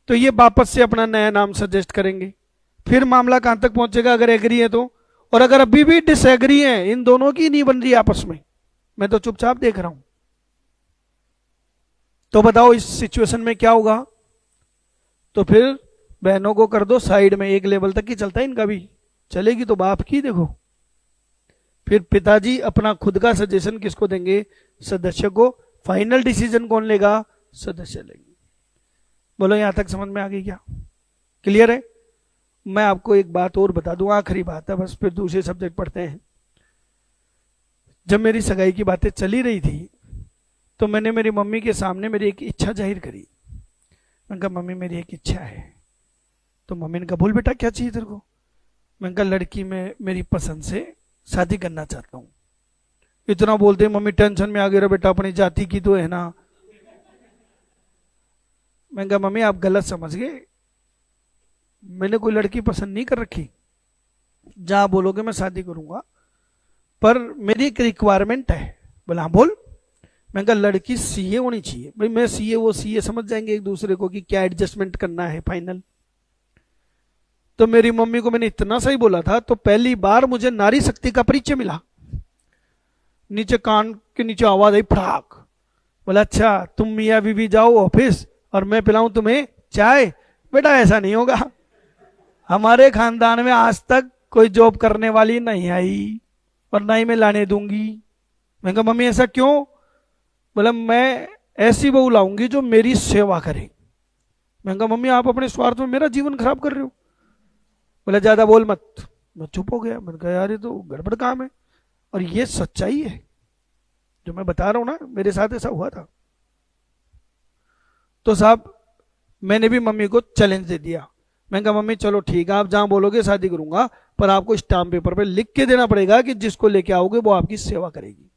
तो ये वापस से अपना नया नाम सजेस्ट करेंगे। फिर मामला कहां तक पहुंचेगा? अगर एग्री है तो, और अगर अभी भी डिसएग्री है, इन दोनों की नहीं बन रही आपस में, मैं तो चुपचाप देख रहा हूं, तो बताओ इस सिचुएशन में क्या होगा? तो फिर बहनों को कर दो साइड में, एक लेवल तक ही चलता है इनका भी, चलेगी तो बाप की देखो। फिर पिताजी अपना खुद का सजेशन किसको देंगे? सदस्य को। फाइनल डिसीजन कौन लेगा? सदस्य लेंगे। बोलो यहां तक समझ में आ गई क्या? क्लियर है? मैं आपको एक बात और बता दूं, आखिरी बात है बस, फिर दूसरे सब्जेक्ट पढ़ते हैं। जब मेरी सगाई की बातें चली रही थी तो मैंने मेरी मम्मी के सामने मेरी एक इच्छा जाहिर करी। मैंने कहा मम्मी मेरी एक इच्छा है। तो मम्मी ने कहा बोल बेटा क्या चाहिए तेरे को? मैंने कहा लड़की में मेरी पसंद से शादी करना चाहता हूँ। इतना बोलते मम्मी टेंशन में आ गई, रे बेटा अपनी जाति की तो है ना। मैंने कहा मम्मी आप गलत समझ गए, मैंने कोई लड़की पसंद नहीं कर रखी, जहां बोलोगे मैं शादी करूंगा, पर मेरी एक रिक्वायरमेंट है। बोला हाँ बोल। मैंने कहा लड़की सीए होनी चाहिए। भाई मैं सीए, वो सीए, समझ जाएंगे एक दूसरे को कि क्या एडजस्टमेंट करना है फाइनल। तो मेरी मम्मी को मैंने इतना सही बोला था तो पहली बार मुझे नारी शक्ति का परिचय मिला। नीचे कान के नीचे आवाज आई फड़ाक। बोला अच्छा तुम मियाँ बीवी जाओ ऑफिस और मैं पिलाऊं तुम्हें चाय? बेटा ऐसा नहीं होगा, हमारे खानदान में आज तक कोई जॉब करने वाली नहीं आई और ना ही मैं लाने दूंगी। मैं कहा मम्मी ऐसा क्यों? बोला मैं ऐसी बहू लाऊंगी जो मेरी सेवा करे। मैं कहा मम्मी आप अपने स्वार्थ में मेरा जीवन खराब कर रहे हो। बोला ज्यादा बोल मत। मैं चुप हो गया। मैंने कहा यार ये तो गड़बड़ काम है, और ये सच्चाई है जो मैं बता रहा हूं ना, मेरे साथ ऐसा हुआ था। तो साहब मैंने भी मम्मी को चैलेंज दे दिया। मैंने कहा मम्मी चलो ठीक है आप जहां बोलोगे शादी करूंगा, पर आपको स्टाम्प पेपर पे लिख के देना पड़ेगा कि जिसको लेके आओगे वो आपकी सेवा करेगी।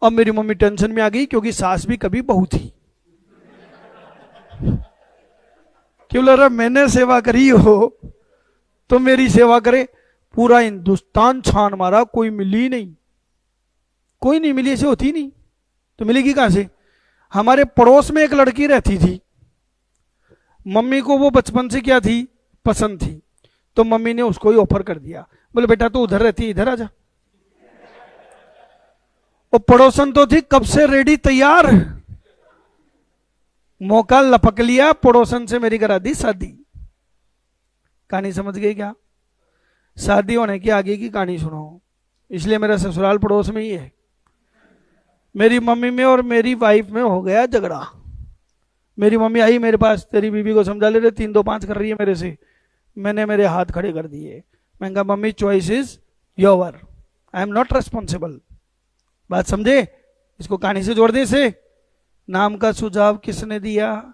अब मेरी मम्मी टेंशन में आ गई क्योंकि सास भी कभी बहू थी। क्यों लग रहा मैंने सेवा करी हो तो मेरी सेवा करे? पूरा हिंदुस्तान छान मारा, कोई मिली नहीं, कोई नहीं मिली, ऐसे होती नहीं तो मिलेगी कहां से? हमारे पड़ोस में एक लड़की रहती थी, मम्मी को वो बचपन से क्या थी? पसंद थी। तो मम्मी ने उसको ही ऑफर कर दिया। बोले बेटा तू उधर रहती है इधर आ जा। वो पड़ोसन तो थी कब से रेडी तैयार, मौका लपक लिया, पड़ोसन से मेरी करा दी शादी। कहानी समझ गई क्या? शादी होने की आगे की कहानी सुनो। इसलिए मेरा ससुराल पड़ोस में ही है। मेरी मम्मी में और मेरी वाइफ में हो गया झगड़ा। मेरी मम्मी आई मेरे पास, तेरी बीवी को समझा ले रहे 3-2-5 कर रही है मेरे से। मैंने मेरे हाथ खड़े कर दिए। मैंने कहा mummy choice is your, I am not responsible. बात समझे? इसको कहानी से जोड़ दे। इसे नाम का सुझाव किसने दिया?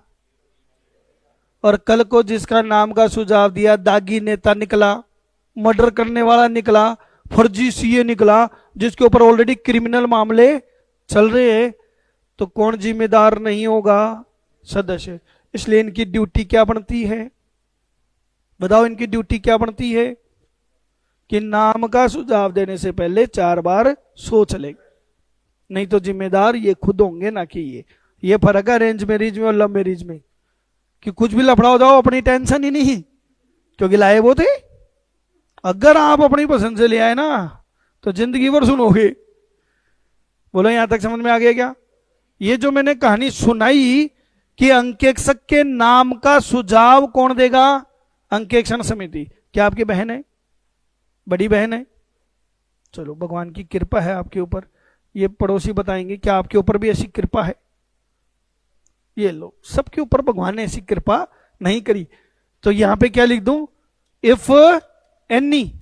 और कल को जिसका नाम का सुझाव दिया दागी नेता निकला, मर्डर करने वाला निकला, फर्जी सीए निकला, जिसके ऊपर ऑलरेडी क्रिमिनल मामले चल रहे हैं, तो कौन जिम्मेदार नहीं होगा? सदस्य। इसलिए इनकी ड्यूटी क्या बनती है? बताओ इनकी ड्यूटी क्या बनती है? कि नाम का सुझाव देने से पहले 4 बार सोच ले, नहीं तो जिम्मेदार ये खुद होंगे ना कि ये फर्क है अरेंज मैरिज में और लव मैरिज में, कि कुछ भी लफड़ा हो जाओ अपनी टेंशन ही नहीं, क्योंकि लाए वो थे। अगर आप अपनी पसंद से ले आए ना तो जिंदगी भर सुनोगे। बोलो यहां तक समझ में आ गया क्या? ये जो मैंने कहानी सुनाई कि अंकेक्षक के नाम का सुझाव कौन देगा? अंकेक्षण समिति। क्या आपकी बहन है? बड़ी बहन है? चलो, भगवान की कृपा है आपके ऊपर। ये पड़ोसी बताएंगे क्या आपके ऊपर भी ऐसी कृपा है? ये लो, सबके ऊपर भगवान ने ऐसी कृपा नहीं करी। तो यहां पे क्या लिख दूं? If any.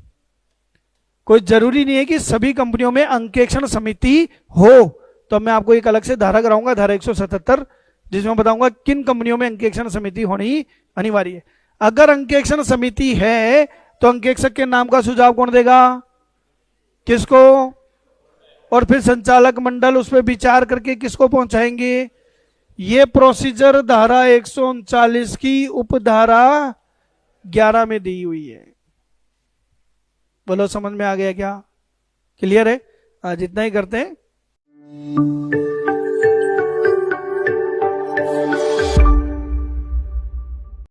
कोई जरूरी नहीं है कि सभी कंपनियों में अंकेक्षण समिति हो। तो मैं आपको एक अलग से धारा कराऊंगा, धारा 177, जिसमें बताऊंगा किन कंपनियों में अंकेक्षण समिति होनी अनिवार्य है। अगर अंकेक्षण समिति है तो अंकेक्षक के नाम का सुझाव कौन देगा? किसको? और फिर संचालक मंडल उस पर विचार करके किसको पहुंचाएंगे? ये प्रोसीजर धारा 139 की उपधारा 11 में दी हुई है। बोलो, समझ में आ गया क्या? क्लियर है? आज इतना ही करते हैं।